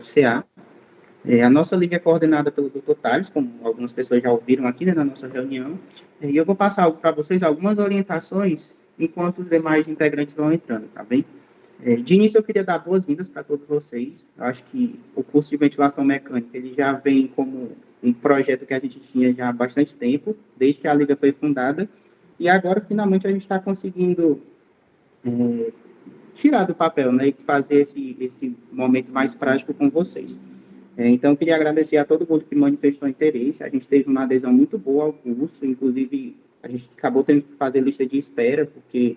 FCA. A nossa liga é coordenada pelo Dr. Tales, como algumas pessoas já ouviram aqui, né, na nossa reunião, e eu vou passar para vocês algumas orientações enquanto os demais integrantes vão entrando, tá bem? De início, eu queria dar boas-vindas para todos vocês. Eu acho que o curso de ventilação mecânica ele já vem como um projeto que a gente tinha já há bastante tempo, desde que a liga foi fundada, e agora, finalmente, a gente está conseguindo tirar do papel, né, e fazer esse momento mais prático com vocês. Então, eu queria agradecer a todo mundo que manifestou interesse. A gente teve uma adesão muito boa ao curso, inclusive a gente acabou tendo que fazer lista de espera, porque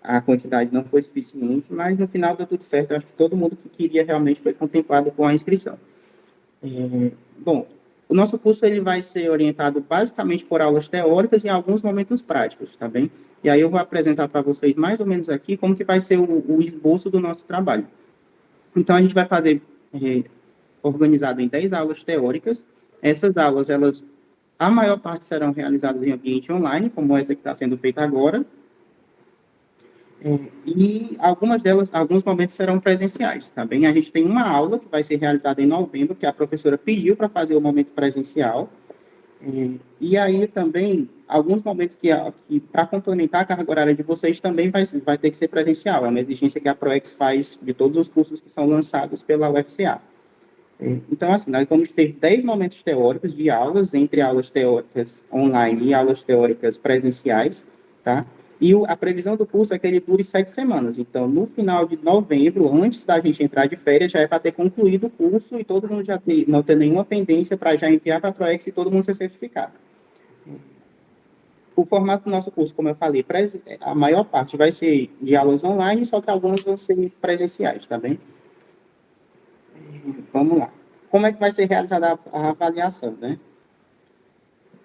a quantidade não foi suficiente, mas no final deu tudo certo. Eu acho que todo mundo que queria realmente foi contemplado com a inscrição. Bom, o nosso curso ele vai ser orientado basicamente por aulas teóricas e alguns momentos práticos, tá bem? E aí eu vou apresentar para vocês mais ou menos aqui como que vai ser o esboço do nosso trabalho. Então, a gente vai fazer organizado em 10 aulas teóricas. Essas aulas, a maior parte serão realizadas em ambiente online, como essa que está sendo feita agora, e alguns momentos serão presenciais, tá bem? A gente tem uma aula que vai ser realizada em novembro, que a professora pediu para fazer o momento presencial, e aí também, alguns momentos que para complementar a carga horária de vocês, também vai ter que ser presencial, é uma exigência que a ProEx faz de todos os cursos que são lançados pela UFCA. Então, assim, nós vamos ter 10 momentos teóricos de aulas, entre aulas teóricas online e aulas teóricas presenciais, tá? E a previsão do curso é que ele dure 7 semanas. Então, no final de novembro, antes da gente entrar de férias, já é para ter concluído o curso e todo mundo não ter nenhuma pendência para já enviar para a ProEx e todo mundo ser certificado. O formato do nosso curso, como eu falei, a maior parte vai ser de aulas online, só que algumas vão ser presenciais, tá bem? Vamos lá. Como é que vai ser realizada a avaliação, né?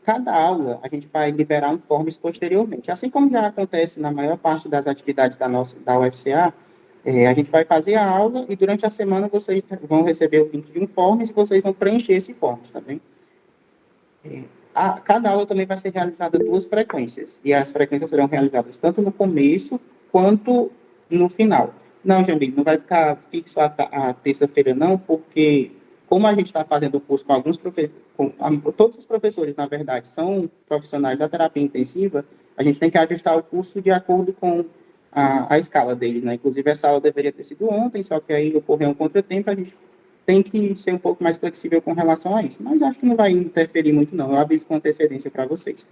Cada aula, a gente vai liberar informes posteriormente. Assim como já acontece na maior parte das atividades da UFCA, a gente vai fazer a aula e durante a semana vocês vão receber o link de informes e vocês vão preencher esse form, tá bem? Cada aula também vai ser realizada 2 frequências, e as frequências serão realizadas tanto no começo quanto no final. Não, Jamil, não vai ficar fixo a terça-feira, não, porque como a gente está fazendo o curso com alguns professores, todos os professores, na verdade, são profissionais da terapia intensiva, a gente tem que ajustar o curso de acordo com a escala deles, né? Inclusive, essa aula deveria ter sido ontem, só que aí ocorreu um contratempo, a gente tem que ser um pouco mais flexível com relação a isso. Mas acho que não vai interferir muito, não. Eu aviso com antecedência para vocês.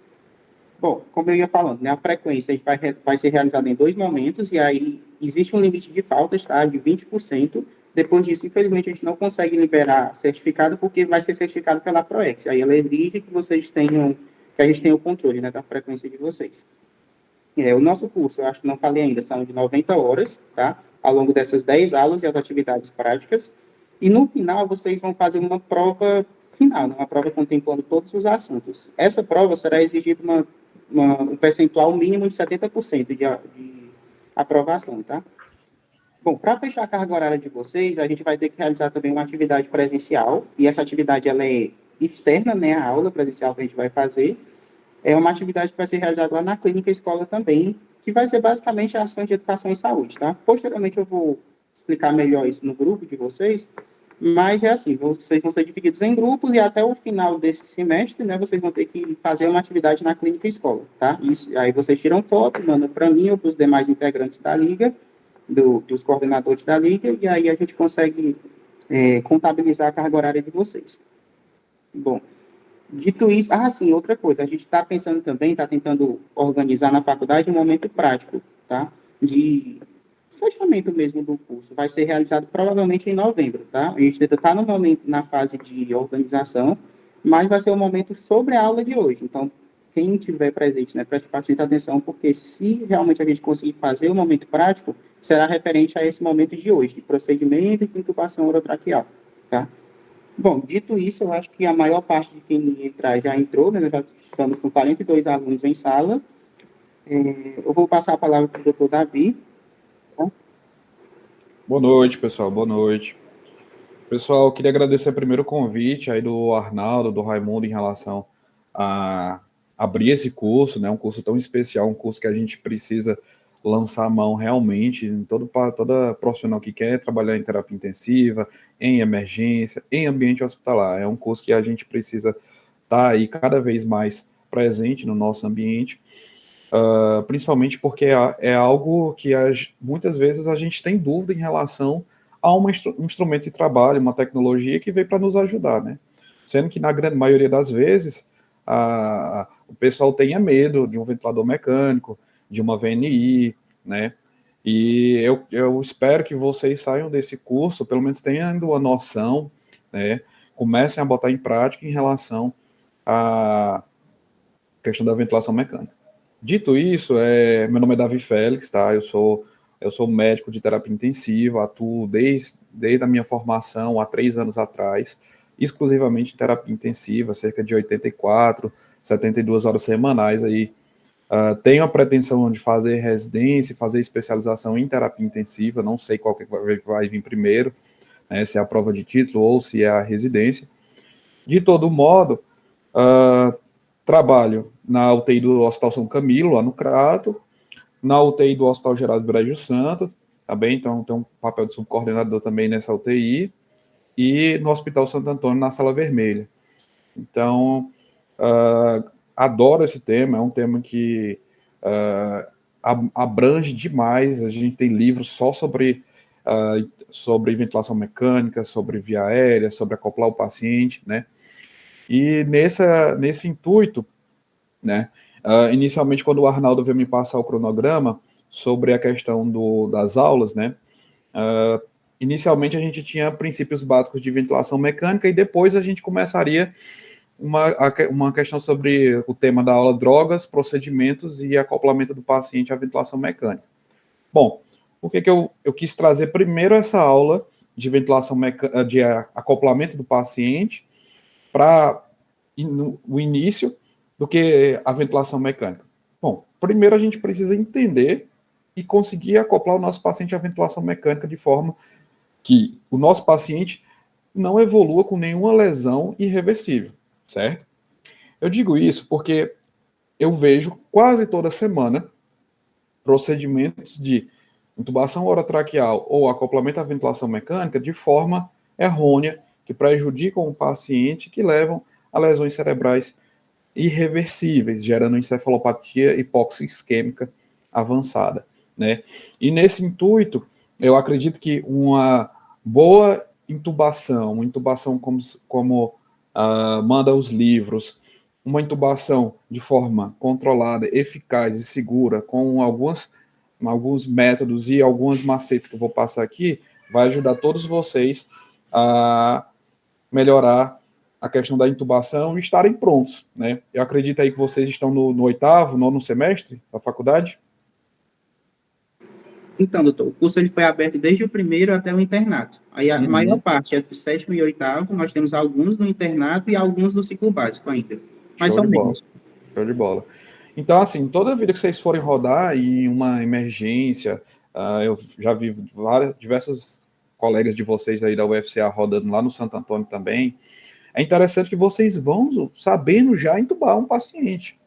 Bom, como eu ia falando, né, a frequência vai ser realizada em 2 momentos, e aí existe um limite de faltas, tá, de 20%. Depois disso, infelizmente, a gente não consegue liberar certificado, porque vai ser certificado pela ProEx. Aí ela exige que vocês tenham, que a gente tenha o controle, né, da frequência de vocês. O nosso curso, eu acho que não falei ainda, são de 90 horas, tá? Ao longo dessas 10 aulas e as atividades práticas. E no final, vocês vão fazer uma prova final, uma prova contemplando todos os assuntos. Essa prova será exigido um percentual mínimo de 70% de aprovação, tá? Bom, para fechar a carga horária de vocês, a gente vai ter que realizar também uma atividade presencial, e essa atividade ela é externa, né, à aula presencial que a gente vai fazer. É uma atividade que vai ser realizada lá na clínica escola também, que vai ser basicamente a ação de educação e saúde, tá? Posteriormente eu vou explicar melhor isso no grupo de vocês, mas é assim, vocês vão ser divididos em grupos e até o final desse semestre, né, vocês vão ter que fazer uma atividade na clínica escola, tá? Isso, aí vocês tiram foto, mandam para mim ou para os demais integrantes da liga, dos coordenadores da liga, e aí a gente consegue contabilizar a carga horária de vocês. Bom, dito isso, sim, outra coisa, a gente está pensando também, está tentando organizar na faculdade um momento prático, tá? De fechamento mesmo do curso. Vai ser realizado provavelmente em novembro, tá? A gente está no momento, na fase de organização, mas vai ser um momento sobre a aula de hoje. Então, quem estiver presente, né, preste bastante atenção, porque se realmente a gente conseguir fazer o momento prático, será referente a esse momento de hoje, de procedimento e de intubação orotraqueal, tá? Bom, dito isso, eu acho que a maior parte de quem entrar já entrou, né? Nós já estamos com 42 alunos em sala. Eu vou passar a palavra para o doutor Davi. Tá? Boa noite, pessoal. Boa noite. Pessoal, queria agradecer primeiro o convite aí do Arnaldo, do Raimundo, em relação a abrir esse curso, né? Um curso tão especial, um curso que a gente precisa lançar a mão realmente em toda profissional que quer trabalhar em terapia intensiva, em emergência, em ambiente hospitalar. É um curso que a gente precisa estar aí cada vez mais presente no nosso ambiente, principalmente porque é algo que muitas vezes a gente tem dúvida em relação a um instrumento de trabalho, uma tecnologia que veio para nos ajudar, né? Sendo que na grande maioria das vezes o pessoal tenha medo de um ventilador mecânico, de uma VNI, né? E eu espero que vocês saiam desse curso, pelo menos tendo uma noção, né? Comecem a botar em prática em relação à questão da ventilação mecânica. Dito isso, meu nome é Davi Félix, tá? Eu sou médico de terapia intensiva, atuo desde a minha formação há 3 anos atrás, exclusivamente em terapia intensiva, cerca de 84, 72 horas semanais aí. Tenho a pretensão de fazer residência, fazer especialização em terapia intensiva, não sei qual que vai vir primeiro, né, se é a prova de título ou se é a residência. De todo modo, trabalho na UTI do Hospital São Camilo, lá no Crato, na UTI do Hospital Geraldo Brejo Santos, tá bem? Então, tem um papel de subcoordenador também nessa UTI, e no Hospital Santo Antônio, na Sala Vermelha. Então, adoro esse tema, é um tema que abrange demais, a gente tem livros só sobre ventilação mecânica, sobre via aérea, sobre acoplar o paciente, né? E nesse intuito, né, inicialmente, quando o Arnaldo veio me passar o cronograma sobre a questão das aulas, né, inicialmente a gente tinha princípios básicos de ventilação mecânica e depois a gente começaria uma questão sobre o tema da aula drogas, procedimentos e acoplamento do paciente à ventilação mecânica. Bom, por que eu quis trazer primeiro essa aula de ventilação mecânica, de acoplamento do paciente para o início do que a ventilação mecânica? Bom, primeiro a gente precisa entender e conseguir acoplar o nosso paciente à ventilação mecânica de forma que o nosso paciente não evolua com nenhuma lesão irreversível, certo? Eu digo isso porque eu vejo quase toda semana procedimentos de intubação orotraqueal ou acoplamento à ventilação mecânica de forma errônea, que prejudicam o paciente, que levam a lesões cerebrais irreversíveis, gerando encefalopatia hipóxico-isquêmica avançada, né? E nesse intuito, eu acredito que uma boa intubação, uma intubação como manda os livros, uma intubação de forma controlada, eficaz e segura, com alguns métodos e alguns macetes que eu vou passar aqui, vai ajudar todos vocês a melhorar a questão da intubação e estarem prontos, né? Eu acredito aí que vocês estão no oitavo, nono semestre da faculdade. Então, doutor, o curso ele foi aberto desde o primeiro até o internato. Aí a maior parte é do sétimo e oitavo, nós temos alguns no internato e alguns no ciclo básico ainda. Mas Show são de bola. menos. Show de bola. Então, assim, toda vida que vocês forem rodar em uma emergência, eu já vi diversos colegas de vocês aí da UFCA rodando lá no Santo Antônio também. É interessante que vocês vão sabendo já entubar um paciente.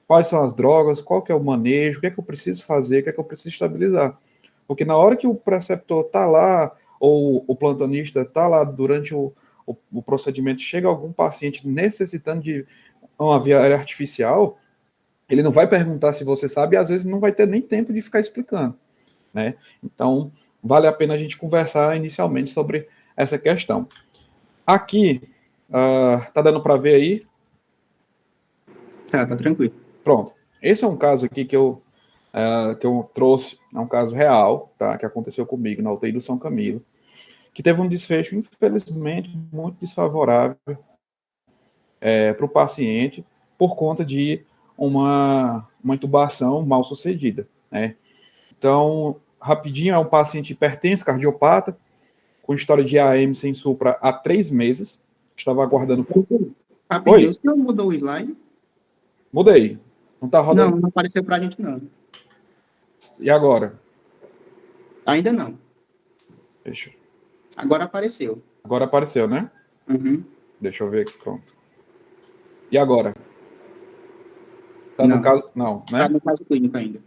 Quais são as drogas, qual que é o manejo, o que é que eu preciso fazer, o que é que eu preciso estabilizar. Porque na hora que o preceptor está lá, ou o plantonista está lá durante o procedimento, chega algum paciente necessitando de uma via aérea artificial, ele não vai perguntar se você sabe e às vezes não vai ter nem tempo de ficar explicando, né? Então, vale a pena a gente conversar inicialmente sobre essa questão. Aqui, tá dando para ver aí? Tá tranquilo. Pronto. Esse é um caso aqui que eu trouxe, é um caso real, tá? Que aconteceu comigo na UTI do São Camilo, que teve um desfecho, infelizmente, muito desfavorável para o paciente por conta de uma intubação mal sucedida, né? Então, rapidinho, é um paciente hipertenso, cardiopata, com história de AM sem supra há 3 meses, estava aguardando... Rapidinho, Oi? o senhor mudou o slide? Mudei. Não tá rodando? Não apareceu pra gente, não. E agora? Ainda não. Deixa. Agora apareceu. Agora apareceu, né? Uhum. Deixa eu ver aqui, pronto. E agora? Tá no Não. caso... Não, Tá né? no caso clínico ainda.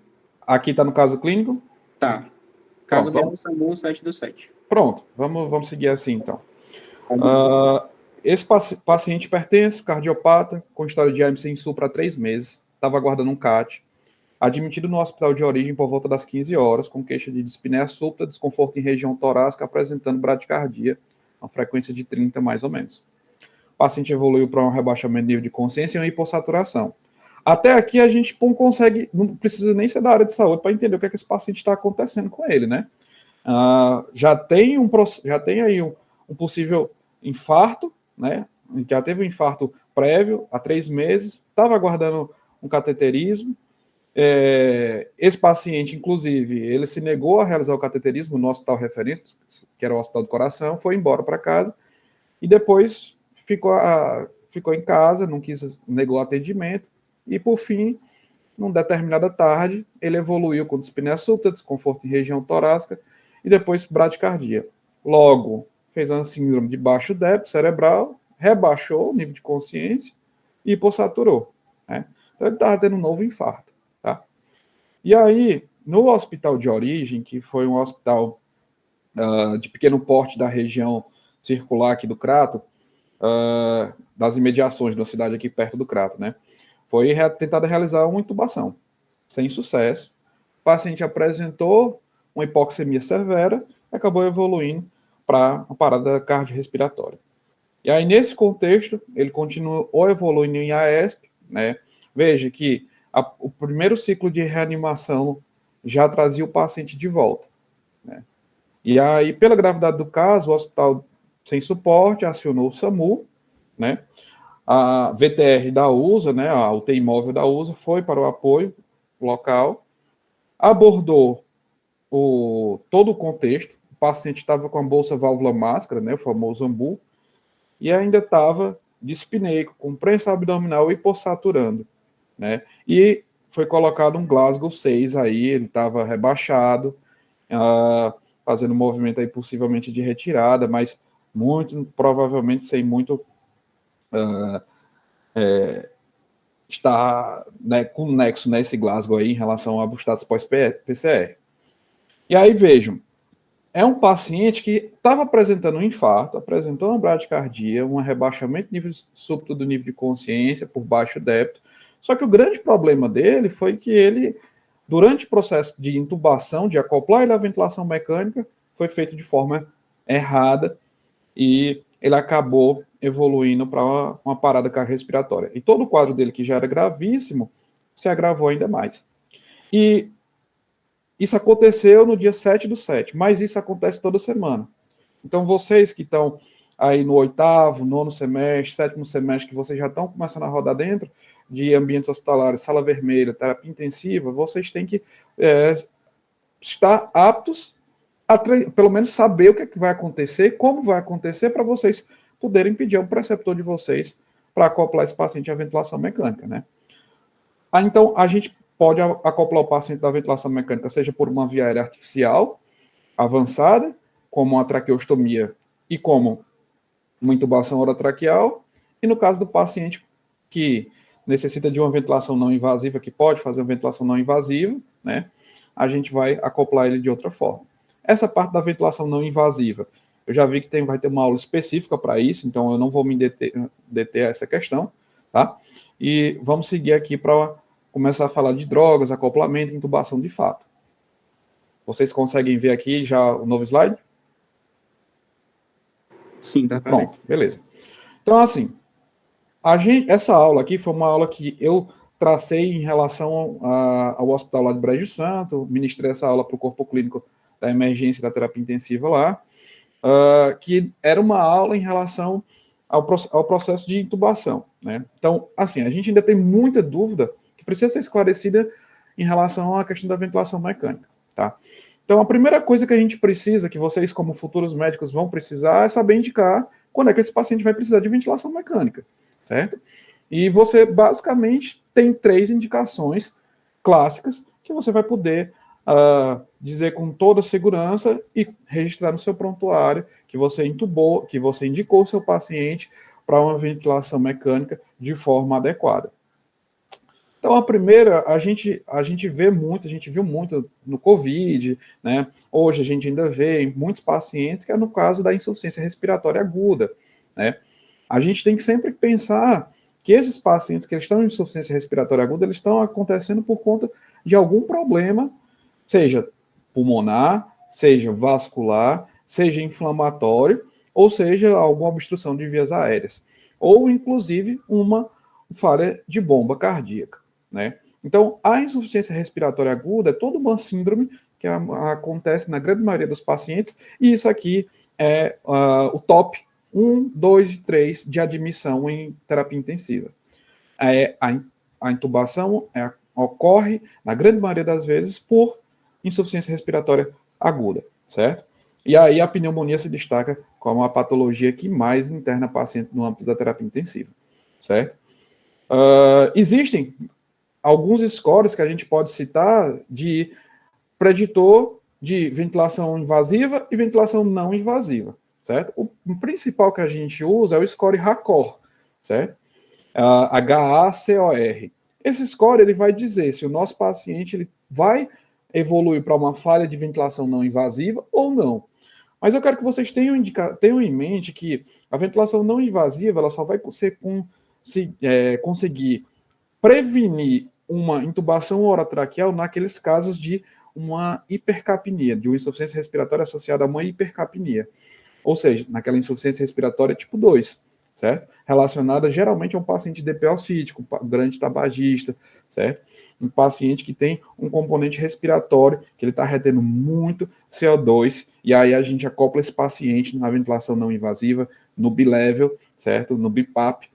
Aqui está no caso clínico? Tá. Caso vier no SAMU 7/7. Pronto, vamos seguir assim, então. Tá. Esse paciente hipertenso, cardiopata, com história de AMC em supra há 3 meses, estava aguardando um CAT, admitido no hospital de origem por volta das 15 horas, com queixa de dispneia súbita, desconforto em região torácica, apresentando bradicardia, uma frequência de 30 mais ou menos. O paciente evoluiu para um rebaixamento de nível de consciência e uma hipossaturação. Até aqui a gente não consegue, não precisa nem ser da área de saúde para entender o que é que esse paciente está acontecendo com ele, né? Já tem aí um possível infarto, né? Já teve um infarto prévio há 3 meses, estava aguardando um cateterismo. Esse paciente, inclusive, ele se negou a realizar o cateterismo no hospital referência, que era o Hospital do Coração, foi embora para casa e depois ficou em casa, não quis, negou o atendimento e, por fim, numa determinada tarde, ele evoluiu com dispneia súbita, desconforto em região torácica e depois bradicardia. Logo, fez uma síndrome de baixo débito cerebral, rebaixou o nível de consciência e hipossaturou, né? Então ele estava tendo um novo infarto, tá? E aí, no hospital de origem, que foi um hospital de pequeno porte da região circular aqui do Crato, das imediações da cidade aqui perto do Crato, né? Foi tentada realizar uma intubação, sem sucesso. O paciente apresentou uma hipoxemia severa e acabou evoluindo para uma parada cardiorrespiratória. E aí, nesse contexto, ele continuou evoluindo em AESP, né? Veja que o primeiro ciclo de reanimação já trazia o paciente de volta, né? E aí, pela gravidade do caso, o hospital sem suporte acionou o SAMU, né? A VTR da USA, né, a UTI móvel da USA, foi para o apoio local, abordou todo o contexto, o paciente estava com a bolsa válvula máscara, né, o famoso AMBU, e ainda estava dispneico, com pressão abdominal hipossaturando, né, e foi colocado um Glasgow 6 aí, ele estava rebaixado, fazendo um movimento aí possivelmente de retirada, mas muito provavelmente sem muito está, né, com nexo nesse Glasgow aí em relação a status pós-PCR. E aí vejam, é um paciente que estava apresentando um infarto, apresentou uma bradicardia, um rebaixamento de nível súbito do nível de consciência por baixo débito, só que o grande problema dele foi que ele, durante o processo de intubação, de acoplar ele à ventilação mecânica, foi feito de forma errada e ele acabou evoluindo para uma parada cardiorrespiratória. E todo o quadro dele, que já era gravíssimo, se agravou ainda mais. E isso aconteceu no dia 7/7, mas isso acontece toda semana. Então, vocês que estão aí no 8º, 9º semestre, 7º semestre, que vocês já estão começando a rodar dentro de ambientes hospitalares, sala vermelha, terapia intensiva, vocês têm que estar aptos a pelo menos saber o que, é que vai acontecer, como vai acontecer, para vocês poderem pedir ao preceptor de vocês para acoplar esse paciente à ventilação mecânica, né? Então, a gente pode acoplar o paciente da ventilação mecânica, seja por uma via aérea artificial avançada, como a traqueostomia e como uma intubação orotraqueal, e no caso do paciente que necessita de uma ventilação não invasiva, que pode fazer uma ventilação não invasiva, né? A gente vai acoplar ele de outra forma. Essa parte da ventilação não invasiva, eu já vi que vai ter uma aula específica para isso, então eu não vou me deter a essa questão, tá? E vamos seguir aqui para começar a falar de drogas, acoplamento e intubação de fato. Vocês conseguem ver aqui já o novo slide? Sim, tá. Pronto, beleza. Então, assim, essa aula aqui foi uma aula que eu tracei em relação ao hospital lá de Brejo Santo, ministrei essa aula para o corpo clínico da emergência da terapia intensiva lá, que era uma aula em relação ao processo de intubação, né? Então, assim, a gente ainda tem muita dúvida que precisa ser esclarecida em relação à questão da ventilação mecânica, tá? Então, a primeira coisa que a gente precisa, que vocês como futuros médicos vão precisar, é saber indicar quando é que esse paciente vai precisar de ventilação mecânica, certo? E você, basicamente, tem 3 indicações clássicas que você vai poder dizer com toda segurança e registrar no seu prontuário que você intubou, que você indicou o seu paciente para uma ventilação mecânica de forma adequada. Então, a primeira, a gente viu muito no COVID, né? Hoje a gente ainda vê em muitos pacientes, que é no caso da insuficiência respiratória aguda, né? A gente tem que sempre pensar que esses pacientes que estão em insuficiência respiratória aguda, eles estão acontecendo por conta de algum problema, seja pulmonar, seja vascular, seja inflamatório, ou seja, alguma obstrução de vias aéreas, ou inclusive uma falha de bomba cardíaca, né? Então, a insuficiência respiratória aguda é toda uma síndrome que acontece na grande maioria dos pacientes, e isso aqui é o top 1, 2 e 3 de admissão em terapia intensiva. A intubação ocorre, na grande maioria das vezes, por insuficiência respiratória aguda, certo? E aí a pneumonia se destaca como a patologia que mais interna paciente no âmbito da terapia intensiva, certo? Existem alguns scores que a gente pode citar de preditor de ventilação invasiva e ventilação não invasiva, certo? O principal que a gente usa é o score HACOR, certo? HACOR. Esse score ele vai dizer se o nosso paciente ele vai evoluir para uma falha de ventilação não invasiva ou não. Mas eu quero que vocês tenham em mente que a ventilação não invasiva ela só vai conseguir prevenir uma intubação orotraqueal naqueles casos de uma hipercapnia, de uma insuficiência respiratória associada a uma hipercapnia. Ou seja, naquela insuficiência respiratória tipo 2, certo? Relacionada geralmente a um paciente DPO cítico, um grande tabagista, certo? Um paciente que tem um componente respiratório, que ele está retendo muito CO2, e aí a gente acopla esse paciente na ventilação não invasiva, no bilevel, certo? No BiPAP,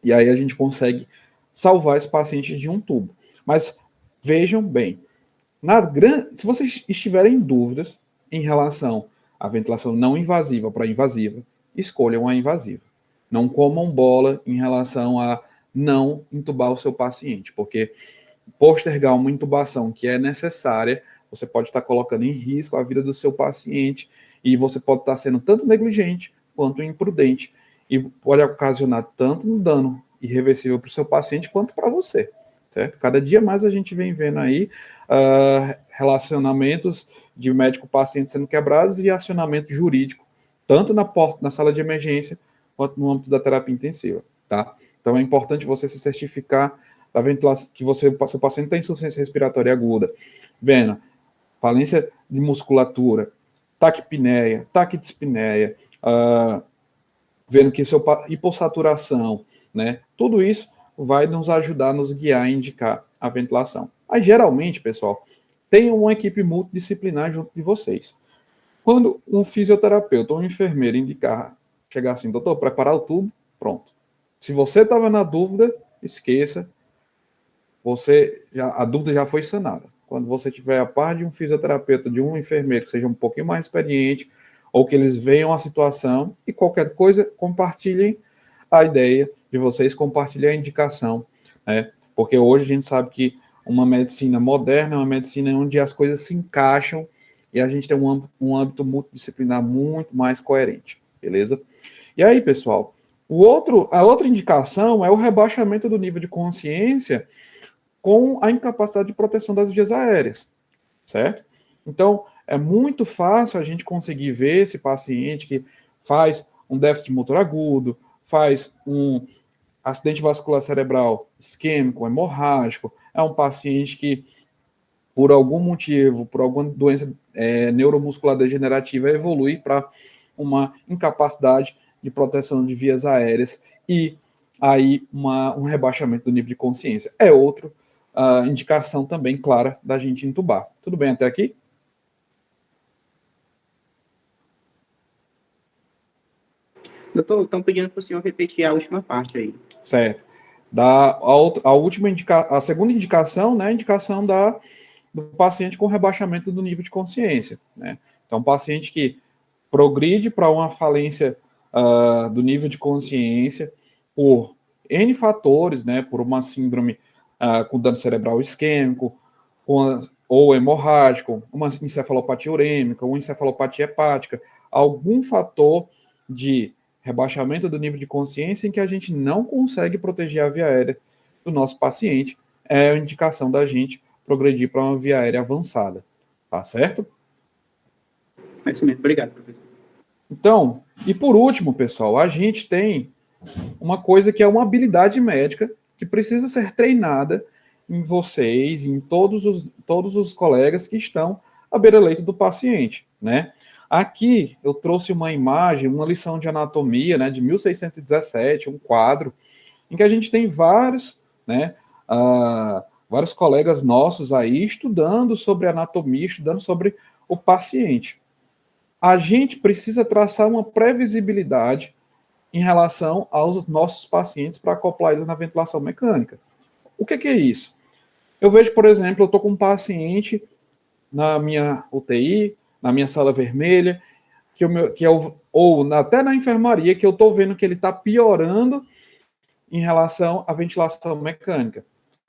e aí a gente consegue salvar esse paciente de um tubo. Mas vejam bem, se vocês estiverem em dúvidas em relação à ventilação não invasiva para invasiva, escolham a invasiva. Não comam bola em relação a não intubar o seu paciente, porque postergar uma intubação que é necessária, você pode estar colocando em risco a vida do seu paciente e você pode estar sendo tanto negligente quanto imprudente e pode ocasionar tanto um dano irreversível para o seu paciente quanto para você, certo? Cada dia mais a gente vem vendo aí relacionamentos de médico-paciente sendo quebrados e acionamento jurídico, tanto na sala de emergência quanto no âmbito da terapia intensiva, tá? Então é importante você se certificar da ventilação, que seu paciente tem insuficiência respiratória aguda, vendo falência de musculatura, taquipneia, taquidispneia, vendo que seu hipossaturação, né? Tudo isso vai nos ajudar, nos guiar a indicar a ventilação. Mas geralmente, pessoal, tem uma equipe multidisciplinar junto de vocês. Quando um fisioterapeuta ou um enfermeiro chegar assim, doutor, preparar o tubo, pronto. Se você estava na dúvida, esqueça. A dúvida já foi sanada. Quando você tiver a par de um fisioterapeuta, de um enfermeiro que seja um pouquinho mais experiente, ou que eles vejam a situação e qualquer coisa, compartilhem a ideia de vocês, compartilhem a indicação, né? Porque hoje a gente sabe que uma medicina moderna é uma medicina onde as coisas se encaixam e a gente tem um âmbito multidisciplinar muito mais coerente, beleza? E aí, pessoal, a outra indicação é o rebaixamento do nível de consciência com a incapacidade de proteção das vias aéreas, certo? Então, é muito fácil a gente conseguir ver esse paciente que faz um déficit motor agudo, faz um acidente vascular cerebral isquêmico, hemorrágico, é um paciente que, por algum motivo, por alguma doença neuromuscular degenerativa, evolui para uma incapacidade de proteção de vias aéreas e aí um rebaixamento do nível de consciência. É outra indicação também clara da gente intubar. Tudo bem até aqui? Doutor, estão pedindo para o senhor repetir a última parte aí. Certo. A segunda indicação, né, a indicação do paciente com rebaixamento do nível de consciência, né? Então, um paciente que progride para uma falência do nível de consciência por N fatores, né, por uma síndrome com dano cerebral isquêmico, ou hemorrágico, uma encefalopatia urêmica, ou encefalopatia hepática, algum fator de rebaixamento do nível de consciência em que a gente não consegue proteger a via aérea do nosso paciente, é a indicação da gente progredir para uma via aérea avançada. Tá certo? É isso mesmo. Obrigado, professor. Então, e por último, pessoal, a gente tem uma coisa que é uma habilidade médica que precisa ser treinada em vocês, em todos os colegas que estão à beira-leito do paciente, né? Aqui eu trouxe uma imagem, uma lição de anatomia, né, de 1617, um quadro, em que a gente tem vários, né, vários colegas nossos aí estudando sobre anatomia, estudando sobre o paciente. A gente precisa traçar uma previsibilidade em relação aos nossos pacientes para acoplar eles na ventilação mecânica. O que é isso? Eu vejo, por exemplo, eu estou com um paciente na minha UTI, na minha sala vermelha, ou até na enfermaria, que eu estou vendo que ele está piorando em relação à ventilação mecânica.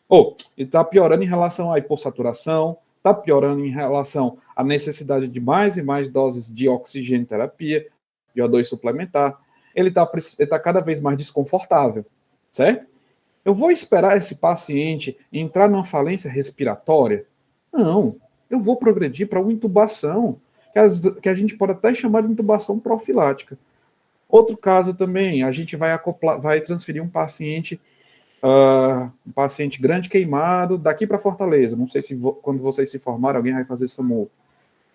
Ou ele está piorando em relação à hipossaturação, está piorando em relação à necessidade de mais e mais doses de oxigênio terapia, de O2 suplementar. Ele está cada vez mais desconfortável, certo? Eu vou esperar esse paciente entrar numa falência respiratória? Não, eu vou progredir para uma intubação, que a gente pode até chamar de intubação profilática. Outro caso também, a gente vai transferir um paciente grande queimado daqui para Fortaleza. Não sei se quando vocês se formarem, alguém vai fazer SAMU.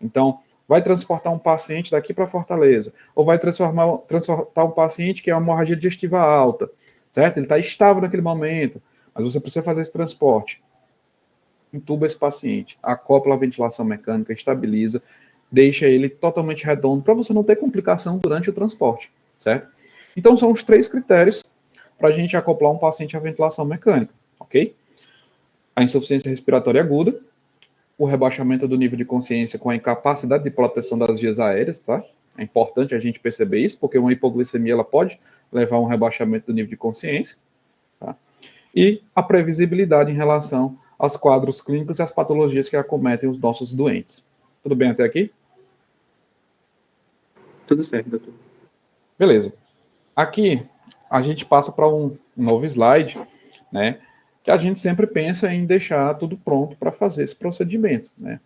Então, vai transportar um paciente daqui para Fortaleza, ou vai transportar um paciente que é uma hemorragia digestiva alta, certo? Ele está estável naquele momento, mas você precisa fazer esse transporte. Intuba esse paciente, acopla a ventilação mecânica, estabiliza, deixa ele totalmente redondo para você não ter complicação durante o transporte, certo? Então, são os 3 critérios para a gente acoplar um paciente à ventilação mecânica, ok? A insuficiência respiratória aguda, o rebaixamento do nível de consciência com a incapacidade de proteção das vias aéreas, tá? É importante a gente perceber isso, porque uma hipoglicemia ela pode levar a um rebaixamento do nível de consciência, tá? E a previsibilidade em relação aos quadros clínicos e às patologias que acometem os nossos doentes. Tudo bem até aqui? Tudo certo, doutor. Beleza. Aqui, a gente passa para um novo slide, né? Que a gente sempre pensa em deixar tudo pronto para fazer esse procedimento, né?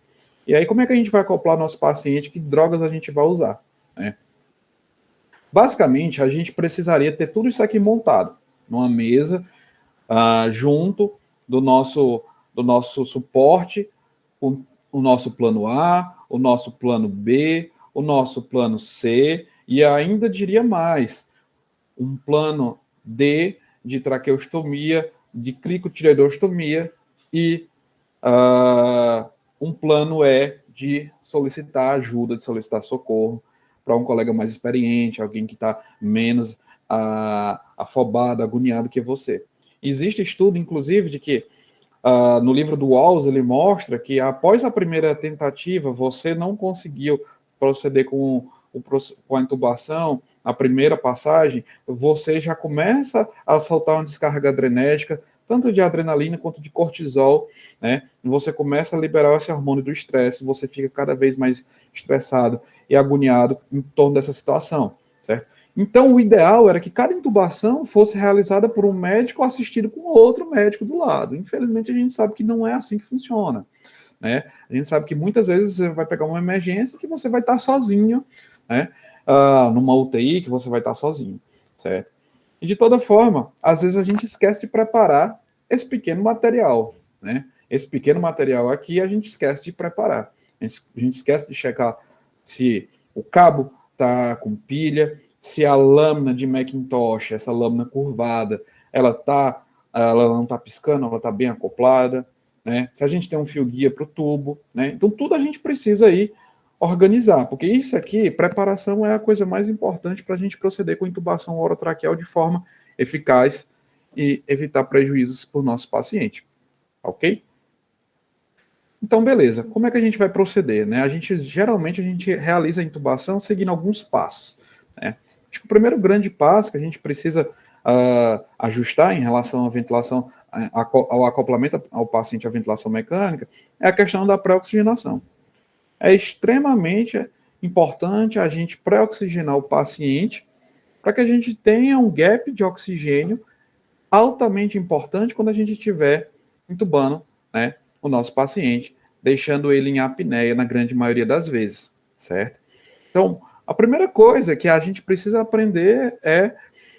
E aí, como é que a gente vai acoplar nosso paciente? Que drogas a gente vai usar, né? Basicamente, a gente precisaria ter tudo isso aqui montado numa mesa, junto do nosso suporte, o nosso plano A, o nosso plano B, o nosso plano C, e ainda diria mais, um plano D de traqueostomia, de cricotireoidostomia e um plano E de solicitar ajuda, de solicitar socorro para um colega mais experiente, alguém que está menos afobado, agoniado que você. Existe estudo, inclusive, de que no livro do Walls ele mostra que após a primeira tentativa você não conseguiu proceder com a intubação, a primeira passagem, você já começa a soltar uma descarga adrenérgica, tanto de adrenalina quanto de cortisol, né? Você começa a liberar esse hormônio do estresse, você fica cada vez mais estressado e agoniado em torno dessa situação, certo? Então, o ideal era que cada intubação fosse realizada por um médico assistido com outro médico do lado. Infelizmente, a gente sabe que não é assim que funciona, né? A gente sabe que muitas vezes você vai pegar uma emergência que você vai estar sozinho, né? Numa UTI que você vai estar sozinho, certo? E de toda forma, às vezes a gente esquece de preparar esse pequeno material, né? Esse pequeno material aqui a gente esquece de preparar. A gente esquece de checar se o cabo está com pilha, se a lâmina de Macintosh, essa lâmina curvada, ela não está piscando, ela está bem acoplada, né? Se a gente tem um fio guia para o tubo, né? Então tudo a gente precisa aí organizar, porque isso aqui, preparação é a coisa mais importante para a gente proceder com intubação orotraqueal de forma eficaz e evitar prejuízos para o nosso paciente, ok? Então, beleza. Como é que a gente vai proceder, né? Geralmente a gente realiza a intubação seguindo alguns passos, né? Acho que o primeiro grande passo que a gente precisa ajustar em relação à ventilação, ao acoplamento ao paciente à ventilação mecânica, é a questão da pré-oxigenação. É extremamente importante a gente pré-oxigenar o paciente para que a gente tenha um gap de oxigênio altamente importante quando a gente estiver intubando, né, o nosso paciente, deixando ele em apneia na grande maioria das vezes, certo? Então, a primeira coisa que a gente precisa aprender é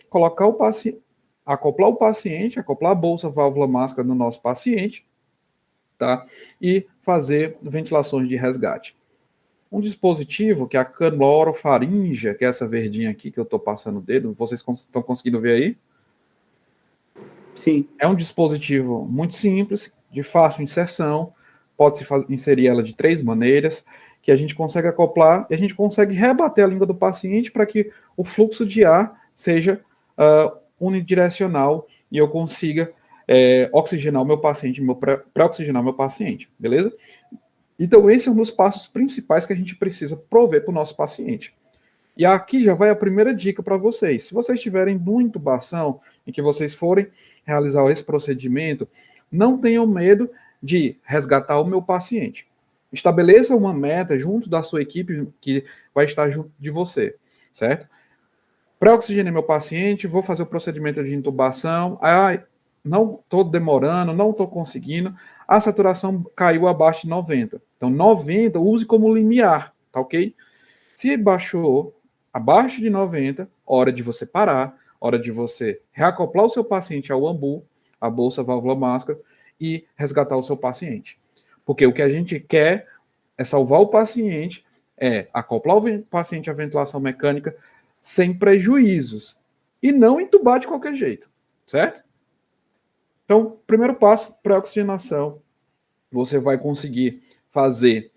colocar o paciente, acoplar o paciente, acoplar a bolsa válvula máscara no nosso paciente, tá? E fazer ventilações de resgate. Um dispositivo que é a canorofaríngea, que é essa verdinha aqui que eu estou passando o dedo, vocês estão conseguindo ver aí? Sim. É um dispositivo muito simples, de fácil inserção, pode-se inserir ela de 3 maneiras, que a gente consegue acoplar e a gente consegue rebater a língua do paciente para que o fluxo de ar seja unidirecional e eu consiga oxigenar o meu paciente, pré-oxigenar o meu paciente, beleza? Então, esse é um dos passos principais que a gente precisa prover para o nosso paciente. E aqui já vai a primeira dica para vocês. Se vocês estiverem numa intubação em que vocês forem realizar esse procedimento, não tenham medo de resgatar o meu paciente. Estabeleça uma meta junto da sua equipe que vai estar junto de você, certo? Pré-oxigenei meu paciente, vou fazer o procedimento de intubação. Não estou demorando, não estou conseguindo. A saturação caiu abaixo de 90. Então, 90, use como limiar, tá ok? Se baixou abaixo de 90, hora de você parar, hora de você reacoplar o seu paciente ao AMBU, a bolsa válvula máscara, e resgatar o seu paciente. Porque o que a gente quer é salvar o paciente, é acoplar o paciente à ventilação mecânica sem prejuízos. E não entubar de qualquer jeito, certo? Então, primeiro passo, pré-oxigenação. Você vai conseguir fazer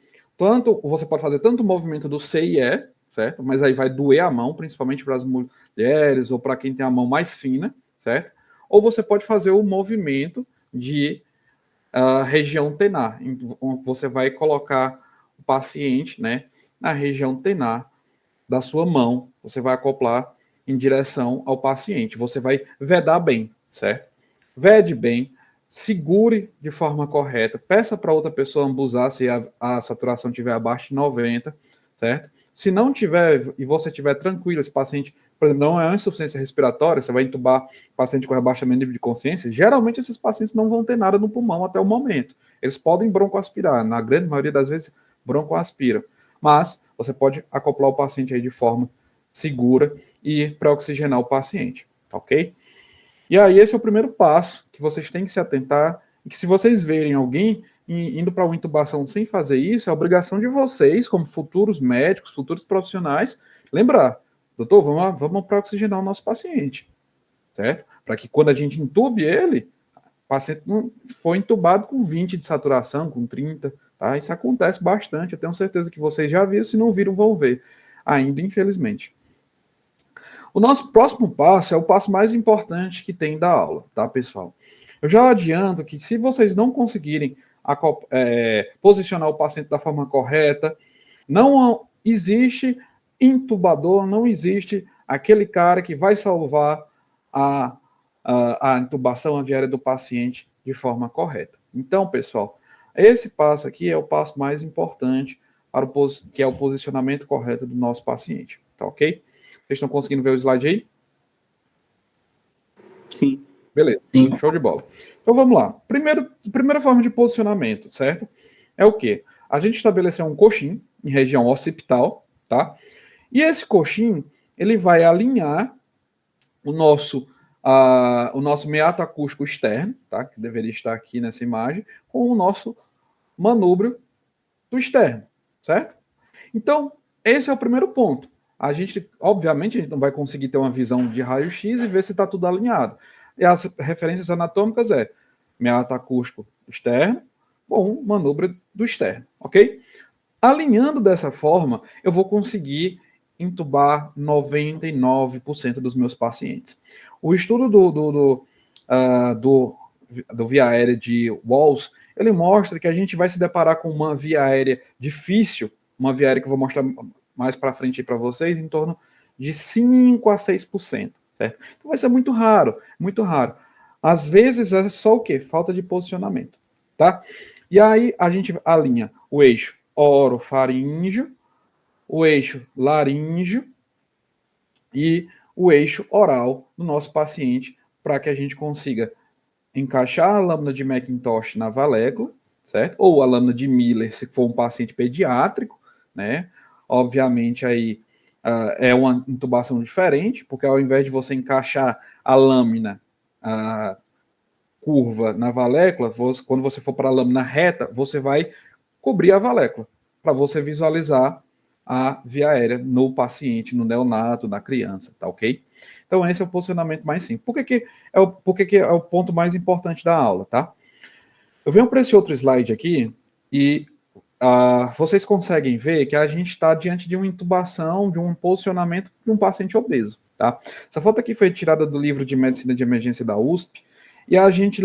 você pode fazer tanto o movimento do C e E, certo? Mas aí vai doer a mão, principalmente para as mulheres ou para quem tem a mão mais fina, certo? Ou você pode fazer o movimento de região tenar. Você vai colocar o paciente, né, na região tenar da sua mão. Você vai acoplar em direção ao paciente. Você vai vedar bem, certo? Vede bem, segure de forma correta, peça para outra pessoa ambusar se a saturação estiver abaixo de 90, certo? Se não tiver, e você estiver tranquilo, esse paciente, por exemplo, não é uma insuficiência respiratória, você vai entubar o paciente com rebaixamento de nível de consciência, geralmente esses pacientes não vão ter nada no pulmão até o momento. Eles podem broncoaspirar, na grande maioria das vezes broncoaspiram, mas você pode acoplar o paciente aí de forma segura e pré-oxigenar o paciente, ok? E aí esse é o primeiro passo que vocês têm que se atentar, e que se vocês verem alguém indo para uma intubação sem fazer isso, é obrigação de vocês, como futuros médicos, futuros profissionais, lembrar, doutor, vamos para oxigenar o nosso paciente, certo? Para que quando a gente entube ele, o paciente não foi entubado com 20 de saturação, com 30, tá? Isso acontece bastante, eu tenho certeza que vocês já viram, se não viram, vão ver ainda, infelizmente. O nosso próximo passo é o passo mais importante que tem da aula, tá, pessoal? Eu já adianto que se vocês não conseguirem posicionar o paciente da forma correta, não existe intubador, não existe aquele cara que vai salvar a intubação aviária do paciente de forma correta. Então, pessoal, esse passo aqui é o passo mais importante para que é o posicionamento correto do nosso paciente, tá ok? Vocês estão conseguindo ver o slide aí? Sim. Beleza. Sim. Show de bola. Então vamos lá. Primeira forma de posicionamento, certo? É o quê? A gente estabeleceu um coxim em região occipital, tá? E esse coxim, ele vai alinhar o nosso meato acústico externo, tá? Que deveria estar aqui nessa imagem, com o nosso manúbrio do externo, certo? Então, esse é o primeiro ponto. Obviamente, a gente não vai conseguir ter uma visão de raio-x e ver se está tudo alinhado. E as referências anatômicas meato acústico externo, bom, manubra do externo, ok? Alinhando dessa forma, eu vou conseguir intubar 99% dos meus pacientes. O estudo do via aérea de Walls, ele mostra que a gente vai se deparar com uma via aérea difícil, uma via aérea que eu vou mostrar mais para frente para vocês, em torno de 5 a 6%, certo? Então vai ser muito raro, muito raro. Às vezes é só o quê? Falta de posicionamento, tá? E aí a gente alinha o eixo orofaríngeo, o eixo laríngeo e o eixo oral do nosso paciente para que a gente consiga encaixar a lâmina de Macintosh na valécula, certo? Ou a lâmina de Miller, se for um paciente pediátrico, né? Obviamente, aí é uma intubação diferente, porque ao invés de você encaixar a lâmina curva na valécula, quando você for para a lâmina reta, você vai cobrir a valécula, para você visualizar a via aérea no paciente, no neonato, na criança, tá ok? Então, esse é o posicionamento mais simples. Por que é o ponto mais importante da aula, tá? Eu venho para esse outro slide aqui e vocês conseguem ver que a gente está diante de uma intubação, de um posicionamento de um paciente obeso, tá? Essa foto aqui foi tirada do livro de Medicina de Emergência da USP e a gente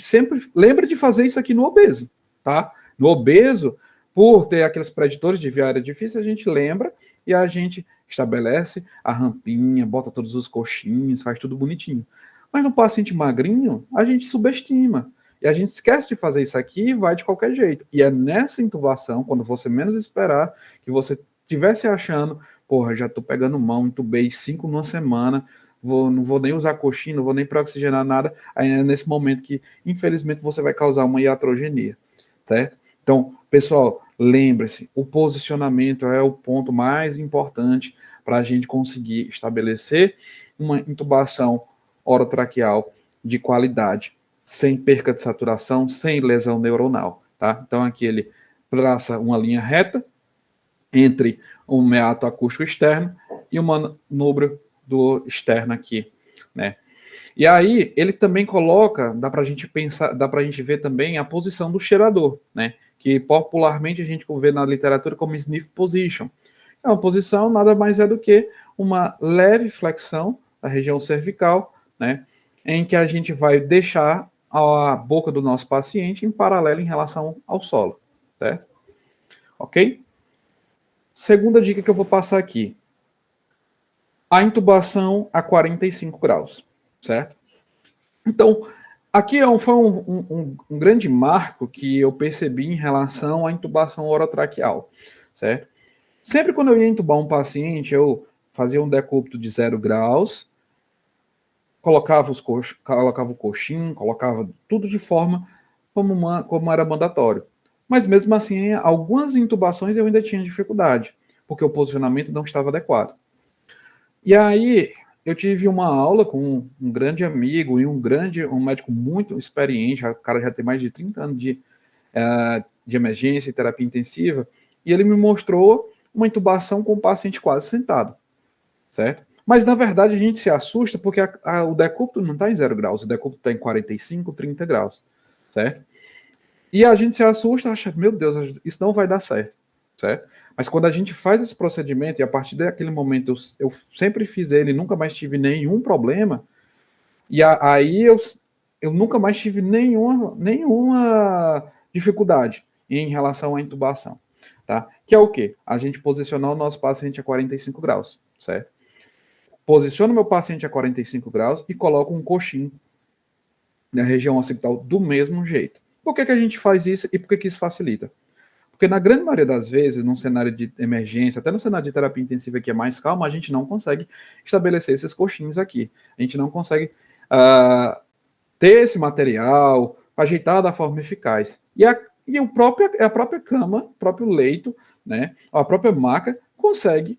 sempre lembra de fazer isso aqui no obeso, tá? No obeso, por ter aqueles preditores de via aérea difícil, a gente lembra e a gente estabelece a rampinha, bota todos os coxinhos, faz tudo bonitinho. Mas no paciente magrinho, a gente subestima. E a gente esquece de fazer isso aqui e vai de qualquer jeito. E é nessa intubação, quando você menos esperar, que você estivesse achando, porra, já tô pegando mão, intubei 5 numa semana, não vou nem usar coxinha, não vou nem pré-oxigenar nada. Aí é nesse momento que, infelizmente, você vai causar uma iatrogenia, certo? Então, pessoal, lembre-se, o posicionamento é o ponto mais importante para a gente conseguir estabelecer uma intubação orotraqueal de qualidade, sem perca de saturação, sem lesão neuronal, tá? Então, aqui ele traça uma linha reta entre um meato acústico externo e um manubrio do externo aqui, né? E aí, ele também coloca, dá para a gente pensar, dá para a gente ver também a posição do cheirador, né? Que popularmente a gente vê na literatura como sniff position. É uma posição nada mais é do que uma leve flexão da região cervical, né? Em que a gente vai deixar a boca do nosso paciente em paralelo em relação ao solo, certo? Ok? Segunda dica que eu vou passar aqui. A intubação a 45 graus, certo? Então, aqui foi um grande marco que eu percebi em relação à intubação orotraqueal, certo? Sempre quando eu ia intubar um paciente, eu fazia um decúbito de 0 graus, colocava o coxim, colocava tudo de forma como era mandatório. Mas mesmo assim, algumas intubações eu ainda tinha dificuldade, porque o posicionamento não estava adequado. E aí, eu tive uma aula com um grande amigo e um médico muito experiente, o cara já tem mais de 30 anos de emergência e terapia intensiva, e ele me mostrou uma intubação com o paciente quase sentado, certo? Mas, na verdade, a gente se assusta porque o decúbito não está em 0 graus, o decúbito está em 45, 30 graus, certo? E a gente se assusta, acha, meu Deus, isso não vai dar certo, certo? Mas quando a gente faz esse procedimento, e a partir daquele momento eu sempre fiz ele, nunca mais tive nenhum problema, e aí eu nunca mais tive nenhuma dificuldade em relação à intubação, tá? Que é o quê? A gente posicionar o nosso paciente a 45 graus, certo? Posiciono o meu paciente a 45 graus e coloco um coxim na região occipital do mesmo jeito. Por que a gente faz isso e por que isso facilita? Porque na grande maioria das vezes, num cenário de emergência, até no cenário de terapia intensiva que é mais calmo, a gente não consegue estabelecer esses coxinhos aqui. A gente não consegue ter esse material ajeitado da forma eficaz. E a própria cama, o próprio leito, né, a própria maca consegue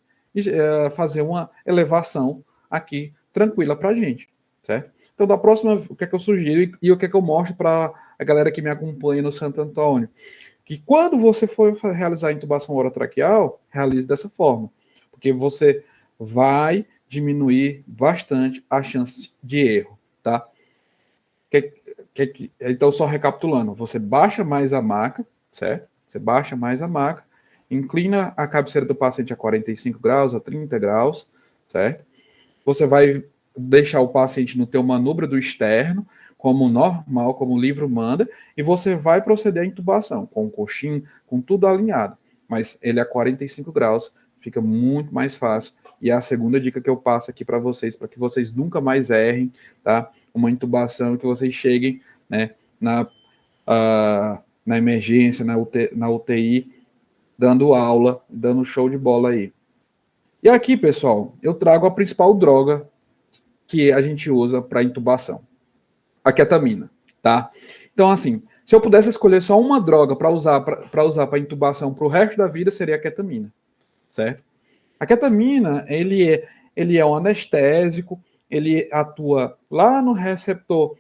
fazer uma elevação aqui tranquila para a gente, certo? Então, da próxima, o que é que eu sugiro e o que é que eu mostro para a galera que me acompanha no Santo Antônio? Que quando você for realizar a intubação orotraqueal, realize dessa forma, porque você vai diminuir bastante a chance de erro, tá? Então, só recapitulando, você baixa mais a maca, certo? Você baixa mais a maca, inclina a cabeceira do paciente a 45 graus, a 30 graus, certo? Você vai deixar o paciente no teu manubrio do externo, como normal, como o livro manda, e você vai proceder à intubação, com o coxim, com tudo alinhado. Mas ele a 45 graus, fica muito mais fácil. E é a segunda dica que eu passo aqui para que vocês nunca mais errem, tá? Uma intubação, que vocês cheguem, né, na emergência, na UTI, dando aula, dando show de bola aí. E aqui, pessoal, eu trago a principal droga que a gente usa para intubação. a ketamina, tá? Então, assim, se eu pudesse escolher só uma droga para usar para intubação para o resto da vida, seria a ketamina, certo? A ketamina, ele é um anestésico, ele atua lá no receptor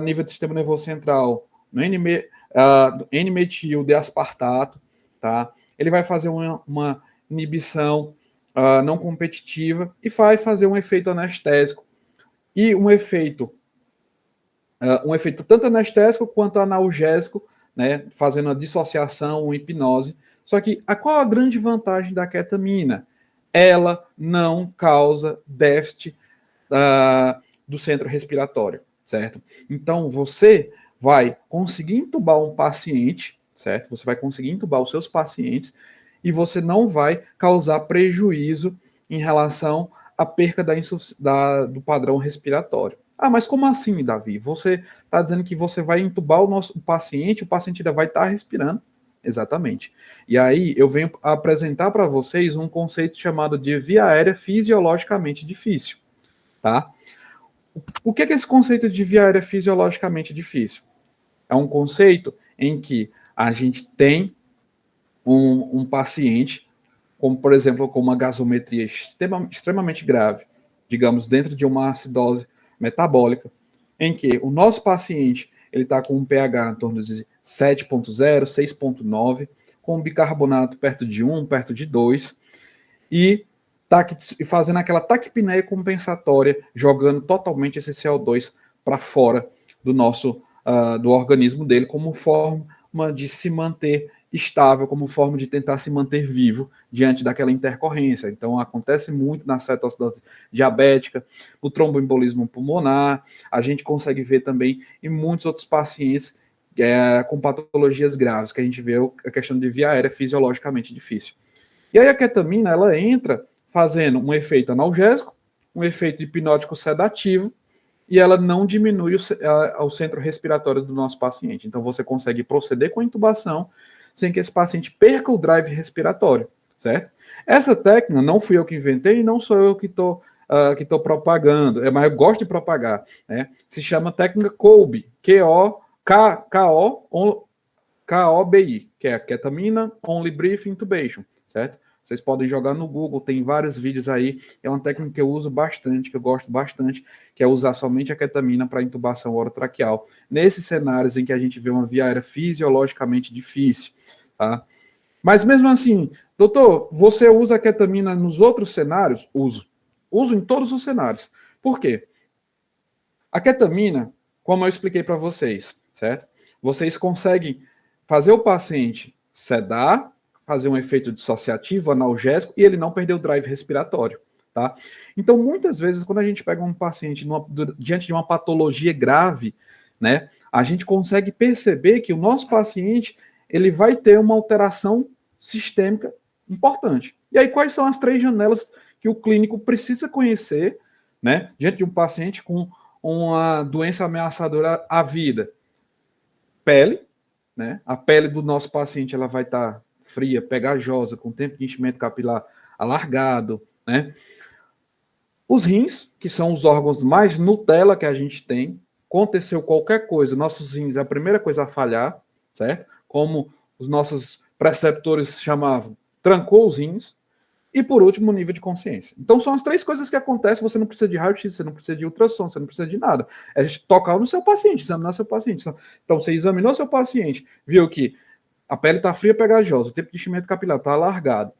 nível do sistema nervoso central, no N-metil de aspartato, tá? Ele vai fazer uma inibição não competitiva e vai fazer um efeito anestésico e um efeito tanto anestésico quanto analgésico, né, fazendo a dissociação, uma hipnose. Só que qual a grande vantagem da ketamina? Ela não causa déficit do centro respiratório, certo? Então, você vai conseguir entubar um paciente, certo? Você vai conseguir entubar os seus pacientes e você não vai causar prejuízo em relação à perca do padrão respiratório. Ah, mas como assim, Davi? Você está dizendo que você vai entubar o paciente ainda vai estar respirando. Exatamente. E aí eu venho apresentar para vocês um conceito chamado de via aérea fisiologicamente difícil, tá? O que é esse conceito de via aérea fisiologicamente difícil? É um conceito em que a gente tem um paciente, como por exemplo, com uma gasometria extremamente grave, digamos, dentro de uma acidose metabólica, em que o nosso paciente ele está com um pH em torno de 7,0, 6,9, com um bicarbonato perto de 1, perto de 2, e fazendo aquela taquipneia compensatória, jogando totalmente esse CO2 para fora do organismo dele, como forma de se manter estável, como forma de tentar se manter vivo diante daquela intercorrência. Então, acontece muito na cetoacidose diabética, no tromboembolismo pulmonar, a gente consegue ver também em muitos outros pacientes com patologias graves, que a gente vê a questão de via aérea fisiologicamente difícil. E aí a ketamina, ela entra fazendo um efeito analgésico, um efeito hipnótico sedativo, e ela não diminui o centro respiratório do nosso paciente. Então, você consegue proceder com a intubação sem que esse paciente perca o drive respiratório, certo? Essa técnica não fui eu que inventei e não sou eu que estou propagando, mas eu gosto de propagar, né? Se chama técnica Kolbe, K-O-B-I, que é a Ketamina Only Brief Intubation, certo? Vocês podem jogar no Google, tem vários vídeos aí. É uma técnica que eu uso bastante, que eu gosto bastante, que é usar somente a ketamina para intubação orotraqueal. Nesses cenários em que a gente vê uma via aérea fisiologicamente difícil, tá? Mas mesmo assim, doutor, você usa a ketamina nos outros cenários? Uso. Uso em todos os cenários. Por quê? A ketamina, como eu expliquei para vocês, certo? Vocês conseguem fazer o paciente sedar, fazer um efeito dissociativo, analgésico, e ele não perder o drive respiratório, tá? Então, muitas vezes, quando a gente pega um paciente diante de uma patologia grave, né, a gente consegue perceber que o nosso paciente, ele vai ter uma alteração sistêmica importante. E aí, quais são as 3 janelas que o clínico precisa conhecer, né, diante de um paciente com uma doença ameaçadora à vida? Pele, né? A pele do nosso paciente ela vai estar fria, pegajosa, com tempo de enchimento capilar alargado, né? Os rins, que são os órgãos mais Nutella que a gente tem, aconteceu qualquer coisa, nossos rins é a primeira coisa a falhar, certo? Como os nossos preceptores chamavam, trancou os rins. E por último, o nível de consciência. Então são as 3 coisas que acontecem, você não precisa de raio-x, você não precisa de ultrassom, você não precisa de nada. É tocar no seu paciente, examinar seu paciente. Então você examinou seu paciente, viu que a pele está fria, pegajosa, o tempo de enchimento capilar está alargado,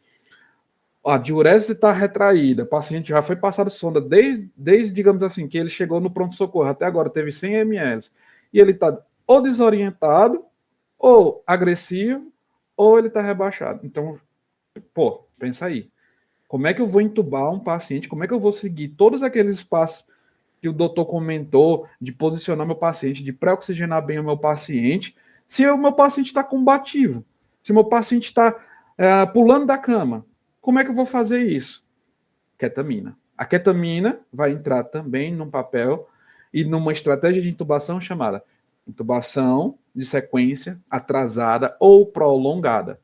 a diurese está retraída, o paciente já foi passado sonda desde, digamos assim, que ele chegou no pronto-socorro, até agora teve 100 ml, e ele está ou desorientado, ou agressivo, ou ele está rebaixado. Então, pensa aí. Como é que eu vou entubar um paciente? Como é que eu vou seguir todos aqueles passos que o doutor comentou de posicionar meu paciente, de pré-oxigenar bem o meu paciente, se o meu paciente está combativo, se o meu paciente está pulando da cama? Como é que eu vou fazer isso? Ketamina. A ketamina vai entrar também num papel e numa estratégia de intubação chamada intubação de sequência atrasada ou prolongada.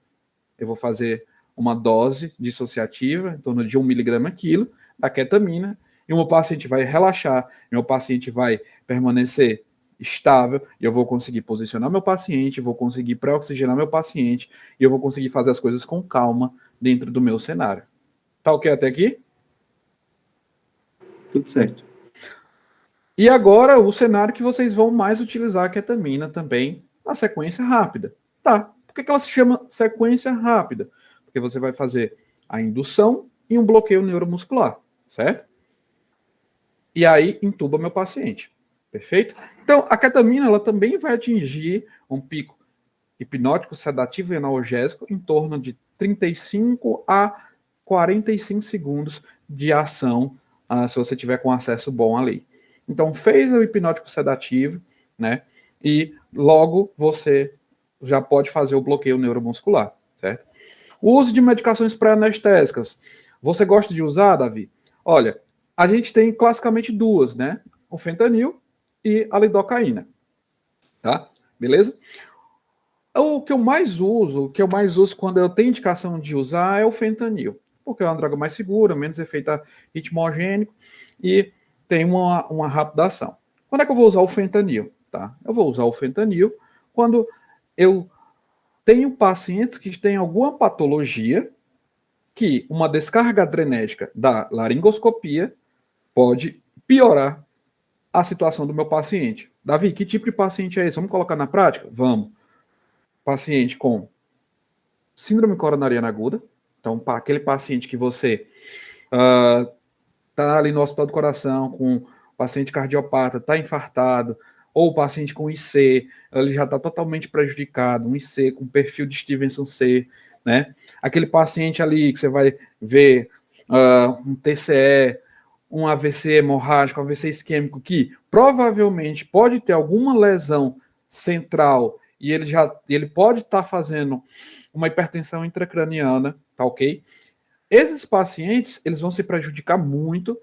Eu vou fazer uma dose dissociativa, em torno de 1 miligrama quilo, da ketamina, e o meu paciente vai relaxar, meu paciente vai permanecer estável, e eu vou conseguir posicionar meu paciente, vou conseguir pré-oxigenar meu paciente, e eu vou conseguir fazer as coisas com calma dentro do meu cenário. Tá ok até aqui? Tudo certo. E agora o cenário que vocês vão mais utilizar a ketamina também na sequência rápida. Tá, por que ela se chama sequência rápida? Porque você vai fazer a indução e um bloqueio neuromuscular, certo? E aí intuba meu paciente. Perfeito? Então, a ketamina ela também vai atingir um pico hipnótico, sedativo e analgésico em torno de 35 a 45 segundos de ação, se você tiver com acesso bom ali. Então, fez o hipnótico sedativo, né? E logo você já pode fazer o bloqueio neuromuscular, certo? O uso de medicações pré-anestésicas. Você gosta de usar, Davi? Olha, a gente tem classicamente duas, né? O fentanil e a lidocaína. Tá? Beleza? O que eu mais uso quando eu tenho indicação de usar é o fentanil, porque é uma droga mais segura, menos efeito ritmogênico e tem uma rápida ação. Quando é que eu vou usar o fentanil? Tá? Eu vou usar o fentanil quando eu tenho pacientes que têm alguma patologia que uma descarga adrenética da laringoscopia pode piorar a situação do meu paciente. Davi, que tipo de paciente é esse? Vamos colocar na prática? Vamos. Paciente com síndrome coronariana aguda, então para aquele paciente que você está ali no hospital do coração com paciente cardiopata, está infartado, ou o paciente com IC, ele já está totalmente prejudicado, um IC com perfil de Stevenson C, né? Aquele paciente ali que você vai ver um TCE, um AVC hemorrágico, um AVC isquêmico, que provavelmente pode ter alguma lesão central e ele pode estar fazendo uma hipertensão intracraniana, tá ok? Esses pacientes, eles vão se prejudicar muito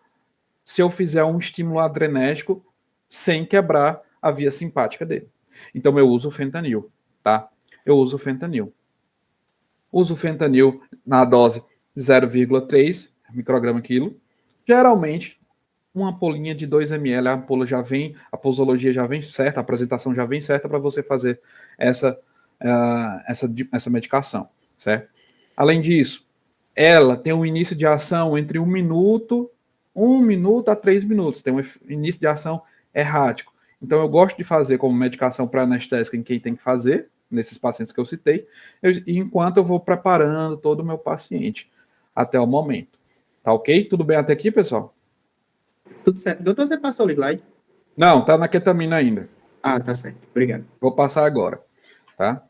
se eu fizer um estímulo adrenérgico sem quebrar a via simpática dele. Então eu uso o fentanil, tá? Eu uso o fentanil. Uso o fentanil na dose 0,3 micrograma quilo. Geralmente, uma ampolinha de 2 ml, a ampola já vem, a posologia já vem certa, a apresentação já vem certa para você fazer essa medicação, certo? Além disso, ela tem um início de ação entre 1 minuto a 3 minutos, tem um início de ação errático. Então, eu gosto de fazer como medicação para anestésica em quem tem que fazer, nesses pacientes que eu citei, enquanto eu vou preparando todo o meu paciente até o momento. Tá ok? Tudo bem até aqui, pessoal? Tudo certo. Doutor, você passou o slide? Não, tá na ketamina ainda. Ah, tá certo. Obrigado. Vou passar agora, tá?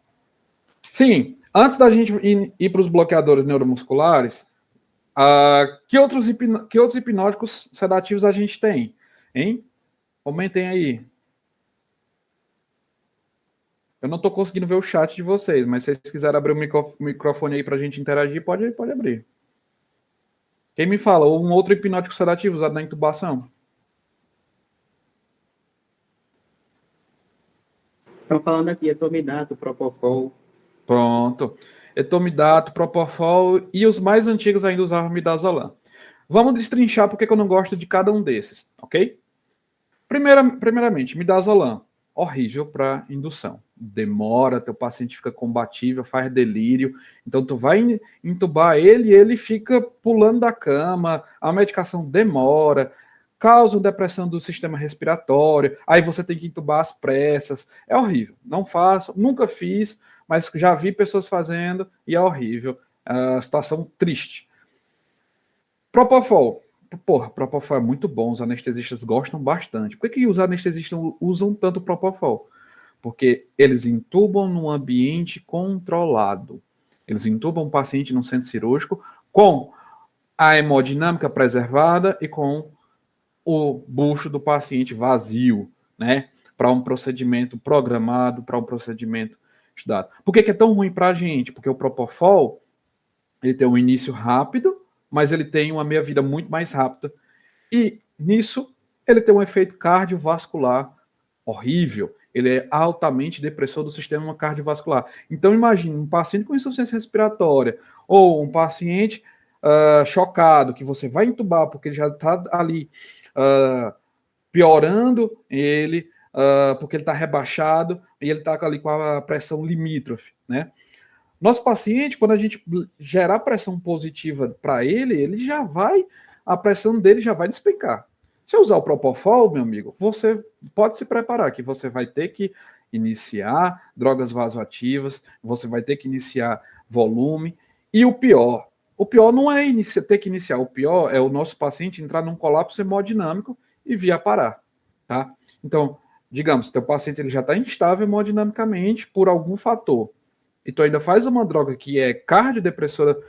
Sim, antes da gente ir para os bloqueadores neuromusculares, que outros hipnóticos sedativos a gente tem, hein? Comentem aí. Eu não estou conseguindo ver o chat de vocês, mas se vocês quiserem abrir o microfone aí para a gente interagir, pode abrir. Quem me fala? Um outro hipnótico sedativo usado na intubação? Estão falando aqui, etomidato, propofol. Pronto. Etomidato, propofol e os mais antigos ainda usavam midazolam. Vamos destrinchar porque eu não gosto de cada um desses, ok? Primeiramente, midazolam. Horrível para indução. Demora, teu paciente fica combatível, faz delírio. Então, tu vai intubar ele e ele fica pulando da cama, a medicação demora, causa depressão do sistema respiratório, aí você tem que intubar às pressas. É horrível. Não faço, nunca fiz, mas já vi pessoas fazendo e é horrível. É situação triste. Propofol. Porra, Propofol é muito bom, os anestesistas gostam bastante. Por que os anestesistas usam tanto Propofol? Porque eles intubam num ambiente controlado. Eles intubam o paciente num centro cirúrgico com a hemodinâmica preservada e com o bucho do paciente vazio, né? Para um procedimento programado, para um procedimento estudado. Por que é tão ruim para a gente? Porque o Propofol ele tem um início rápido, mas ele tem uma meia-vida muito mais rápida. E nisso, ele tem um efeito cardiovascular horrível. Ele é altamente depressor do sistema cardiovascular. Então, imagine um paciente com insuficiência respiratória ou um paciente chocado, que você vai intubar porque ele já está ali piorando ele, porque ele está rebaixado e ele está ali com a pressão limítrofe, né? Nosso paciente, quando a gente gerar pressão positiva para ele já vai, a pressão dele já vai despencar. Se eu usar o Propofol, meu amigo, você pode se preparar que você vai ter que iniciar drogas vasoativas, você vai ter que iniciar volume, e o pior não é ter que iniciar, o pior é o nosso paciente entrar num colapso hemodinâmico e vir a parar, tá? Então, digamos, teu paciente ele já está instável hemodinamicamente por algum fator, e tu ainda faz uma droga que é cardiodepressora,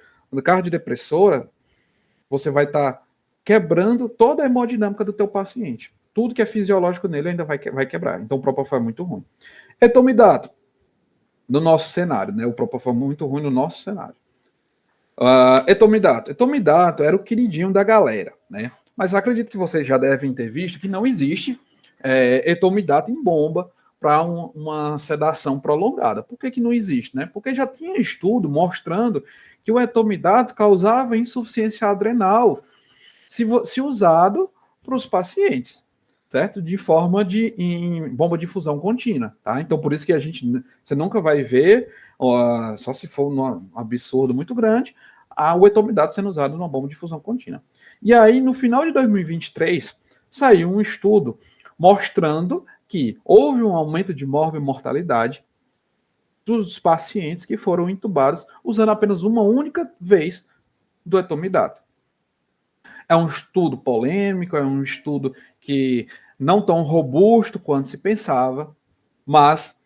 você vai estar quebrando toda a hemodinâmica do teu paciente. Tudo que é fisiológico nele ainda vai quebrar. Então o Propofol é muito ruim. Etomidato, no nosso cenário, né? O Propofol é muito ruim no nosso cenário. Etomidato era o queridinho da galera, né? Mas acredito que vocês já devem ter visto que não existe etomidato em bomba para uma sedação prolongada. Por que não existe, né? Porque já tinha estudo mostrando que o etomidato causava insuficiência adrenal se usado para os pacientes, certo? De forma em bomba de difusão contínua, tá? Então, por isso que você nunca vai ver, só se for um absurdo muito grande, o etomidato sendo usado numa bomba de difusão contínua. E aí, no final de 2023, saiu um estudo mostrando que houve um aumento de mortalidade dos pacientes que foram intubados usando apenas uma única vez do etomidato. É um estudo polêmico, é um estudo que não tão robusto quanto se pensava, mas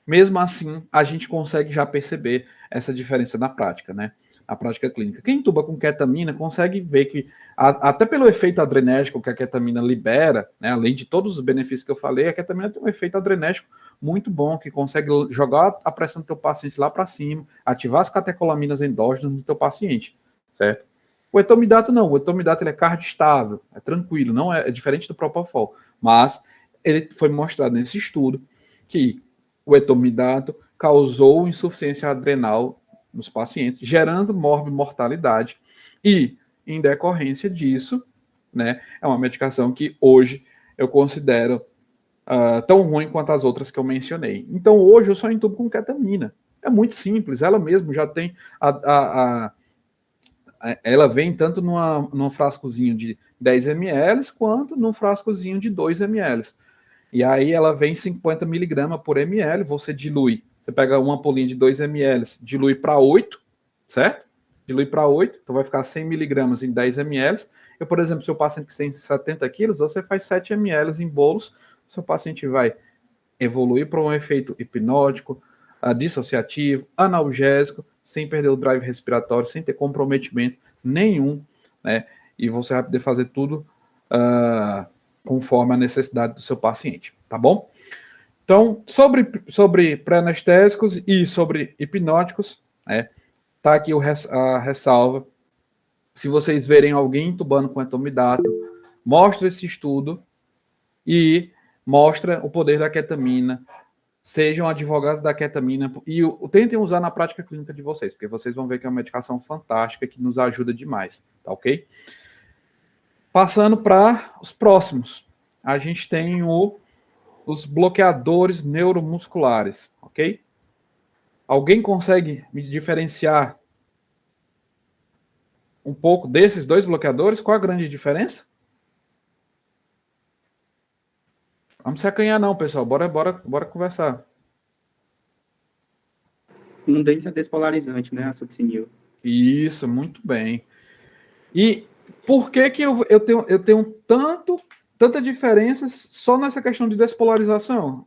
mesmo assim a gente consegue já perceber essa diferença na prática, né? A prática clínica. Quem intuba com ketamina consegue ver que, até pelo efeito adrenérgico que a ketamina libera, né, além de todos os benefícios que eu falei, a ketamina tem um efeito adrenérgico muito bom, que consegue jogar a pressão do teu paciente lá para cima, ativar as catecolaminas endógenas do teu paciente, certo? O etomidato não, o etomidato ele é cardioestável, é tranquilo, não é diferente do Propofol, mas ele foi mostrado nesse estudo que o etomidato causou insuficiência adrenal nos pacientes, gerando mortalidade e, em decorrência disso, né, é uma medicação que hoje eu considero tão ruim quanto as outras que eu mencionei. Então, hoje eu só entubo com ketamina. É muito simples, ela mesmo já tem ela vem tanto num frascozinho de 10 ml quanto num frascozinho de 2 ml. E aí ela vem 50 miligramas por ml, você dilui. Você pega uma ampolinha de 2 ml, dilui para 8, certo? Dilui para 8, então vai ficar 100 miligramas em 10 ml. Eu, por exemplo, se o paciente tem 70 quilos, você faz 7 ml em bolos, seu paciente vai evoluir para um efeito hipnótico, dissociativo, analgésico, sem perder o drive respiratório, sem ter comprometimento nenhum, né? E você vai poder fazer tudo conforme a necessidade do seu paciente, tá bom? Então, sobre pré-anestésicos e sobre hipnóticos, né? Tá aqui a ressalva. Se vocês verem alguém intubando com etomidato, mostra esse estudo e mostra o poder da ketamina. Sejam advogados da ketamina e tentem usar na prática clínica de vocês, porque vocês vão ver que é uma medicação fantástica que nos ajuda demais, tá ok? Passando para os próximos, a gente tem os bloqueadores neuromusculares, ok? Alguém consegue me diferenciar um pouco desses dois bloqueadores? Qual a grande diferença? Vamos se acanhar não, pessoal. Bora conversar. Um deles é despolarizante, né? A succinil. Isso, muito bem. E por que eu tenho tanta diferença só nessa questão de despolarização?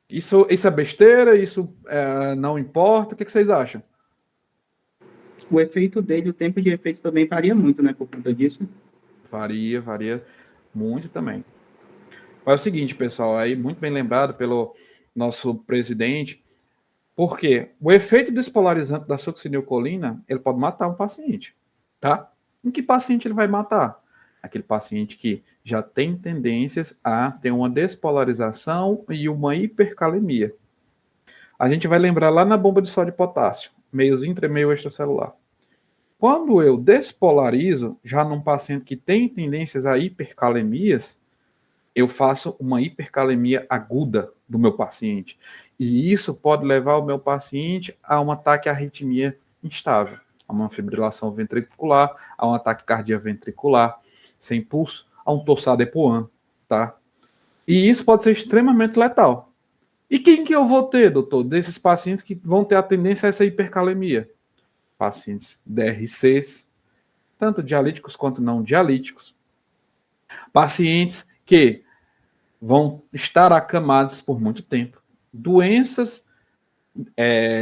Isso é besteira? Isso não importa? O que vocês acham? O efeito dele, o tempo de efeito também varia muito, né? Por conta disso. Varia muito também. Mas é o seguinte, pessoal, aí muito bem lembrado pelo nosso presidente, porque o efeito despolarizante da succinilcolina, ele pode matar um paciente, tá? Em que paciente ele vai matar? Aquele paciente que já tem tendências a ter uma despolarização e uma hipercalemia. A gente vai lembrar lá na bomba de sódio e potássio, meios intra e meio extracelular. Quando eu despolarizo, já num paciente que tem tendências a hipercalemias, eu faço uma hipercalemia aguda do meu paciente. E isso pode levar o meu paciente a um ataque à arritmia instável, a uma fibrilação ventricular, a um ataque cardíaco ventricular, sem pulso, a um torsade epoam, tá? E isso pode ser extremamente letal. E quem que eu vou ter, doutor, desses pacientes que vão ter a tendência a essa hipercalemia? Pacientes DRCs, tanto dialíticos quanto não dialíticos. Pacientes que vão estar acamados por muito tempo. Doenças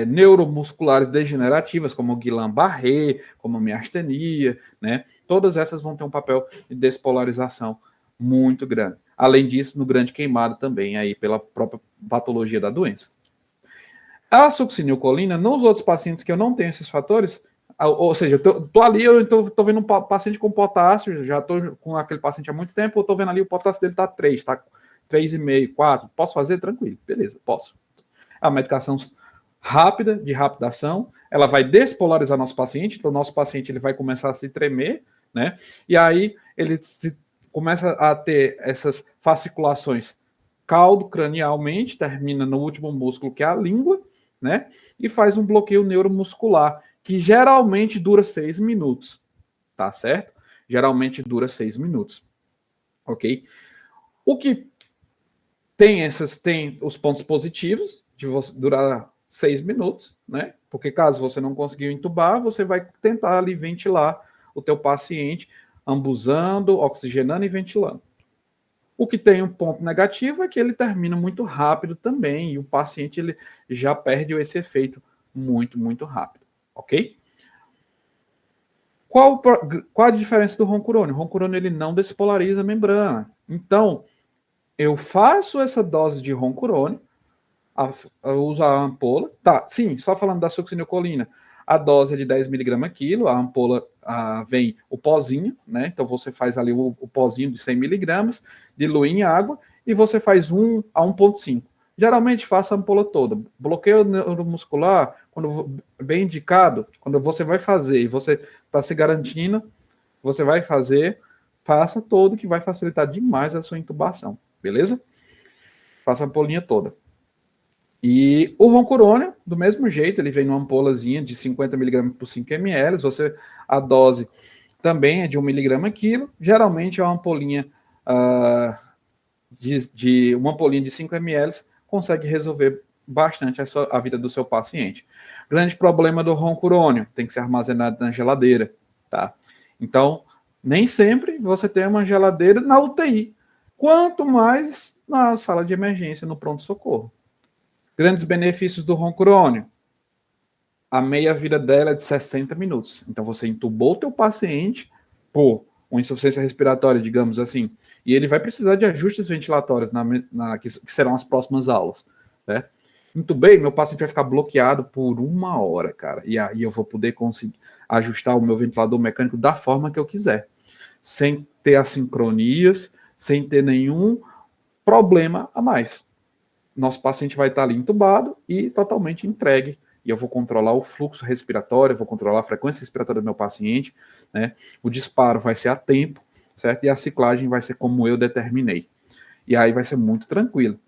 neuromusculares degenerativas, como Guillain-Barré, como miastenia, né? Todas essas vão ter um papel de despolarização muito grande. Além disso, no grande queimado também, aí pela própria patologia da doença. A succinilcolina, nos outros pacientes que eu não tenho esses fatores, ou seja, eu tô ali, eu tô vendo um paciente com potássio, já tô com aquele paciente há muito tempo, eu tô vendo ali o potássio dele tá 3, tá 3,5, 4, posso fazer? Tranquilo, beleza, posso. A medicação rápida, de rápida ação, ela vai despolarizar nosso paciente, então nosso paciente ele vai começar a se tremer, né? E aí ele começa a ter essas fasciculações caldo-cranialmente, termina no último músculo que é a língua, né? E faz um bloqueio neuromuscular, que geralmente dura 6 minutos, tá certo? Geralmente dura 6 minutos, ok? O que tem os pontos positivos de você durar 6 minutos, né? Porque caso você não conseguiu entubar, você vai tentar ali ventilar o teu paciente, ambusando, oxigenando e ventilando. O que tem um ponto negativo é que ele termina muito rápido também, e o paciente ele já perde esse efeito muito, muito rápido, ok? Qual a diferença do roncorônio? O roncorônio ele não despolariza a membrana. Então, eu faço essa dose de roncorônio, uso a ampola. Tá, sim, só falando da succinilcolina. A dose é de 10 mg quilo, a ampola vem o pozinho, né? Então você faz ali o pozinho de 100 mg, dilui em água e você faz 1 a 1,5. Geralmente faça a ampola toda. Bloqueio neuromuscular, quando bem indicado, quando você vai fazer e você está se garantindo, você vai fazer, faça todo, que vai facilitar demais a sua intubação, beleza? Faça a ampolinha toda. E o roncorônio, do mesmo jeito, ele vem numa ampolazinha de 50 mg por 5 ml, a dose também é de 1 mg quilo, geralmente é uma ampolinha uma ampolinha de 5 ml consegue resolver bastante a vida do seu paciente. Grande problema do roncorônio, tem que ser armazenado na geladeira, tá? Então, nem sempre você tem uma geladeira na UTI, quanto mais na sala de emergência, no pronto-socorro. Grandes benefícios do roncorônio. A meia-vida dela é de 60 minutos. Então, você entubou o teu paciente por uma insuficiência respiratória, digamos assim, e ele vai precisar de ajustes ventilatórios, que serão as próximas aulas, né? Entubei, meu paciente vai ficar bloqueado por 1 hora, cara, e aí eu vou poder conseguir ajustar o meu ventilador mecânico da forma que eu quiser, sem ter assincronias, sem ter nenhum problema a mais. Nosso paciente vai estar ali entubado e totalmente entregue. E eu vou controlar o fluxo respiratório, vou controlar a frequência respiratória do meu paciente, né? O disparo vai ser a tempo, certo? E a ciclagem vai ser como eu determinei. E aí vai ser muito tranquilo.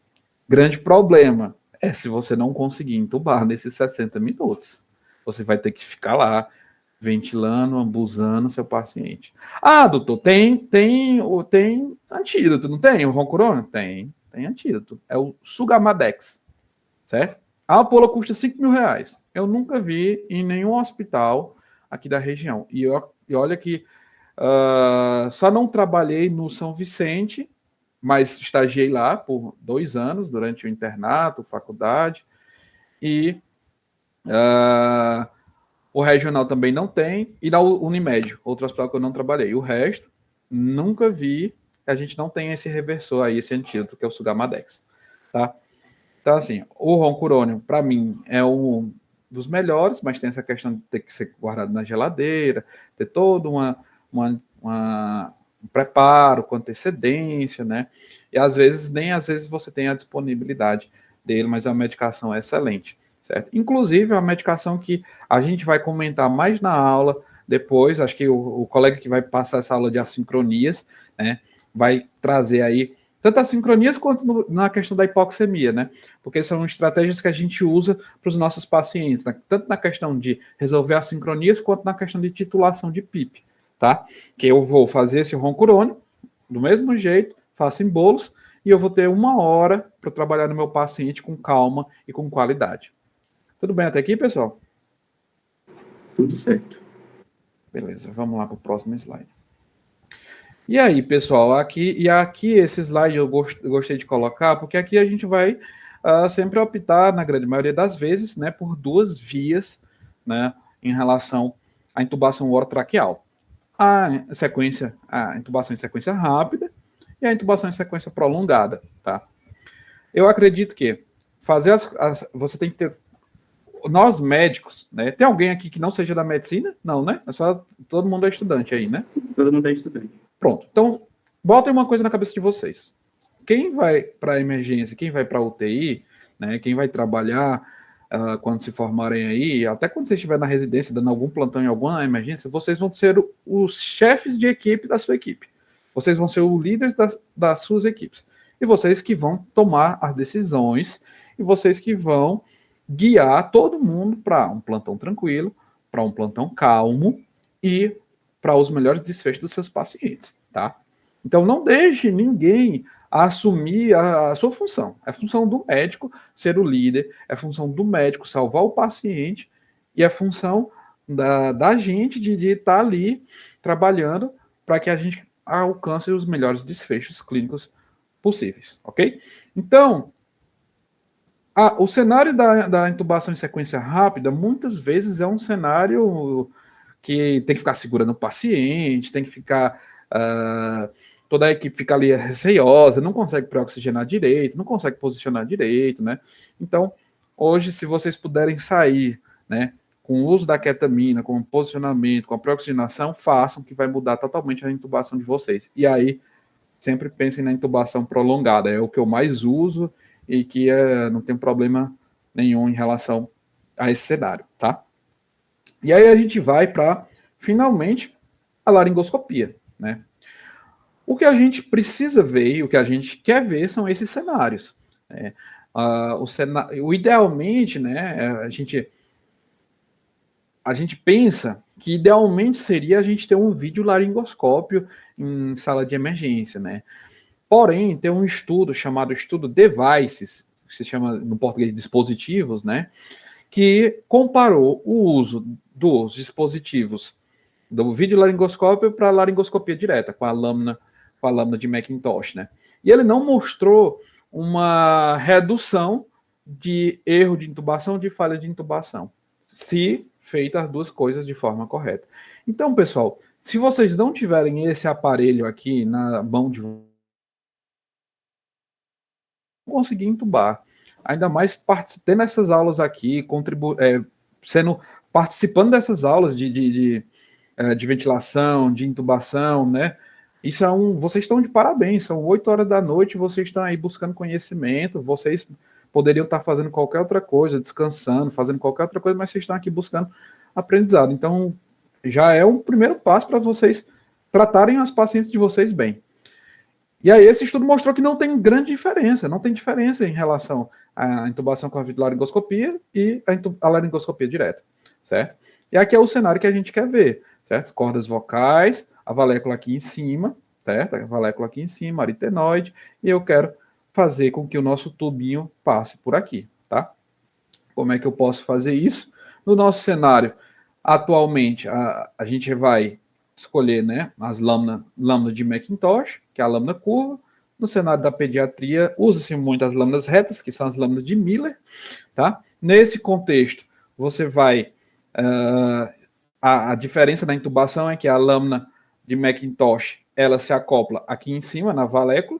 Grande problema é se você não conseguir entubar nesses 60 minutos. Você vai ter que ficar lá, ventilando, ambusando seu paciente. Ah, doutor, tem antídoto, não tem? O roncorônio? Tem antídoto. É o Sugamadex, certo? A ampola custa 5 mil reais. Eu nunca vi em nenhum hospital aqui da região. E olha que só não trabalhei no São Vicente, mas estagiei lá por 2 anos, durante o internato, faculdade. E o regional também não tem. E na Unimed, outro hospital que eu não trabalhei. O resto, nunca vi. A gente não tem esse reversor aí, esse antídoto, que é o Sugamadex, tá? Então, assim, o roncorônio, para mim, é um dos melhores, mas tem essa questão de ter que ser guardado na geladeira, ter todo um preparo com antecedência, né? E às vezes você tem a disponibilidade dele, mas é uma medicação excelente, certo? Inclusive, é uma medicação que a gente vai comentar mais na aula depois, acho que o colega que vai passar essa aula de assincronias, né, vai trazer aí tanto as sincronias quanto na questão da hipoxemia, né? Porque são estratégias que a gente usa para os nossos pacientes, né? Tanto na questão de resolver as sincronias quanto na questão de titulação de PIP, tá? Que eu vou fazer esse roncurônio do mesmo jeito, faço em bolos, e eu vou ter 1 hora para trabalhar no meu paciente com calma e com qualidade. Tudo bem até aqui, pessoal? Tudo certo. Beleza, vamos lá para o próximo slide. E aí, pessoal, aqui esse slide eu gostei de colocar, porque aqui a gente vai sempre optar, na grande maioria das vezes, né, por 2 vias, né, em relação à intubação orotraqueal. A intubação em sequência rápida e a intubação em sequência prolongada, tá? Eu acredito que você tem que ter, nós médicos, né, tem alguém aqui que não seja da medicina? Não, né? É só todo mundo é estudante aí, né? Todo mundo é estudante. Pronto. Então, botem uma coisa na cabeça de vocês. Quem vai para a emergência, quem vai para a UTI, né, quem vai trabalhar quando se formarem aí, até quando você estiver na residência, dando algum plantão em alguma emergência, vocês vão ser os chefes de equipe da sua equipe. Vocês vão ser os líderes das suas equipes. E vocês que vão tomar as decisões, e vocês que vão guiar todo mundo para um plantão tranquilo, para um plantão calmo e para os melhores desfechos dos seus pacientes, tá? Então, não deixe ninguém assumir a sua função. É função do médico ser o líder, é função do médico salvar o paciente e é função da gente de estar ali trabalhando para que a gente alcance os melhores desfechos clínicos possíveis, ok? Então, o cenário da intubação em sequência rápida, muitas vezes é um cenário que tem que ficar segurando o paciente, tem que ficar... toda a equipe fica ali receiosa, não consegue pré-oxigenar direito, não consegue posicionar direito, né? Então, hoje, se vocês puderem sair, né, com o uso da ketamina, com o posicionamento, com a pré-oxigenação, façam, que vai mudar totalmente a intubação de vocês. E aí, sempre pensem na intubação prolongada, é o que eu mais uso e que não tem problema nenhum em relação a esse cenário, tá? E aí a gente vai para, finalmente, a laringoscopia, né? O que a gente precisa ver e o que a gente quer ver são esses cenários. Né? Idealmente, né, a gente pensa que idealmente seria a gente ter um vídeo laringoscópio em sala de emergência, né? Porém, tem um estudo chamado estudo Devices, que se chama no português dispositivos, né? Que comparou o uso dos dispositivos do vídeo laringoscópio para a laringoscopia direta, com a lâmina de Macintosh, né? E ele não mostrou uma redução de erro de intubação, de falha de intubação, se feitas as 2 coisas de forma correta. Então, pessoal, se vocês não tiverem esse aparelho aqui na mão de conseguir intubar, ainda mais tendo essas aulas aqui, participando dessas aulas de ventilação, de intubação, né? Isso vocês estão de parabéns, são 8 horas da noite, vocês estão aí buscando conhecimento, vocês poderiam estar fazendo qualquer outra coisa, descansando, fazendo qualquer outra coisa, mas vocês estão aqui buscando aprendizado. Então, já é um primeiro passo para vocês tratarem as pacientes de vocês bem. E aí esse estudo mostrou que não tem grande diferença, não tem diferença em relação à intubação com a videolaringoscopia e a laringoscopia direta, certo? E aqui é o cenário que a gente quer ver, certo? As cordas vocais, a valécula aqui em cima, certo? A valécula aqui em cima, aritenoide, e eu quero fazer com que o nosso tubinho passe por aqui, tá? Como é que eu posso fazer isso? No nosso cenário, atualmente, a gente vai escolher, né, as lâminas de Macintosh, que é a lâmina curva. No cenário da pediatria, usa-se muito as lâminas retas, que são as lâminas de Miller, tá? Nesse contexto, você vai... a diferença da intubação é que a lâmina de Macintosh, ela se acopla aqui em cima, na valécula,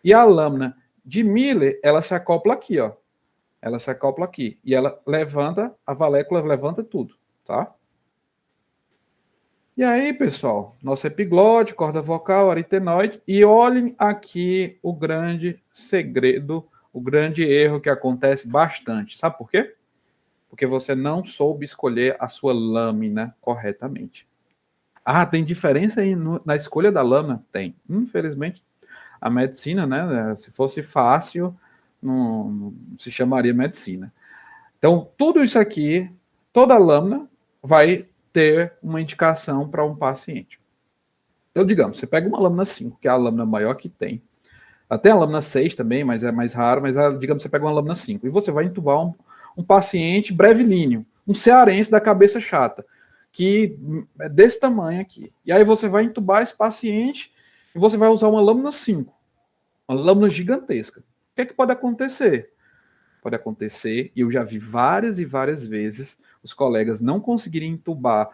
e a lâmina de Miller, ela se acopla aqui, ó. Ela se acopla aqui, e ela levanta, a valécula levanta tudo, tá? E aí, pessoal, nosso epiglote, corda vocal, aritenoide, e olhem aqui o grande segredo, o grande erro que acontece bastante. Sabe por quê? Porque você não soube escolher a sua lâmina corretamente, Ah, tem diferença aí na escolha da lâmina? Tem. Infelizmente, a medicina, né? Se fosse fácil, não se chamaria medicina. Então, tudo isso aqui, toda lâmina vai ter uma indicação para um paciente. Então, digamos, você pega uma lâmina 5, que é a lâmina maior que tem. Até a lâmina 6 também, mas é mais raro, mas digamos, você pega uma lâmina 5 e você vai entubar um paciente brevilíneo, um cearense da cabeça chata, que é desse tamanho aqui. E aí você vai entubar esse paciente e você vai usar uma lâmina 5, uma lâmina gigantesca. O que é que pode acontecer? Pode acontecer, e eu já vi várias e várias vezes os colegas não conseguirem entubar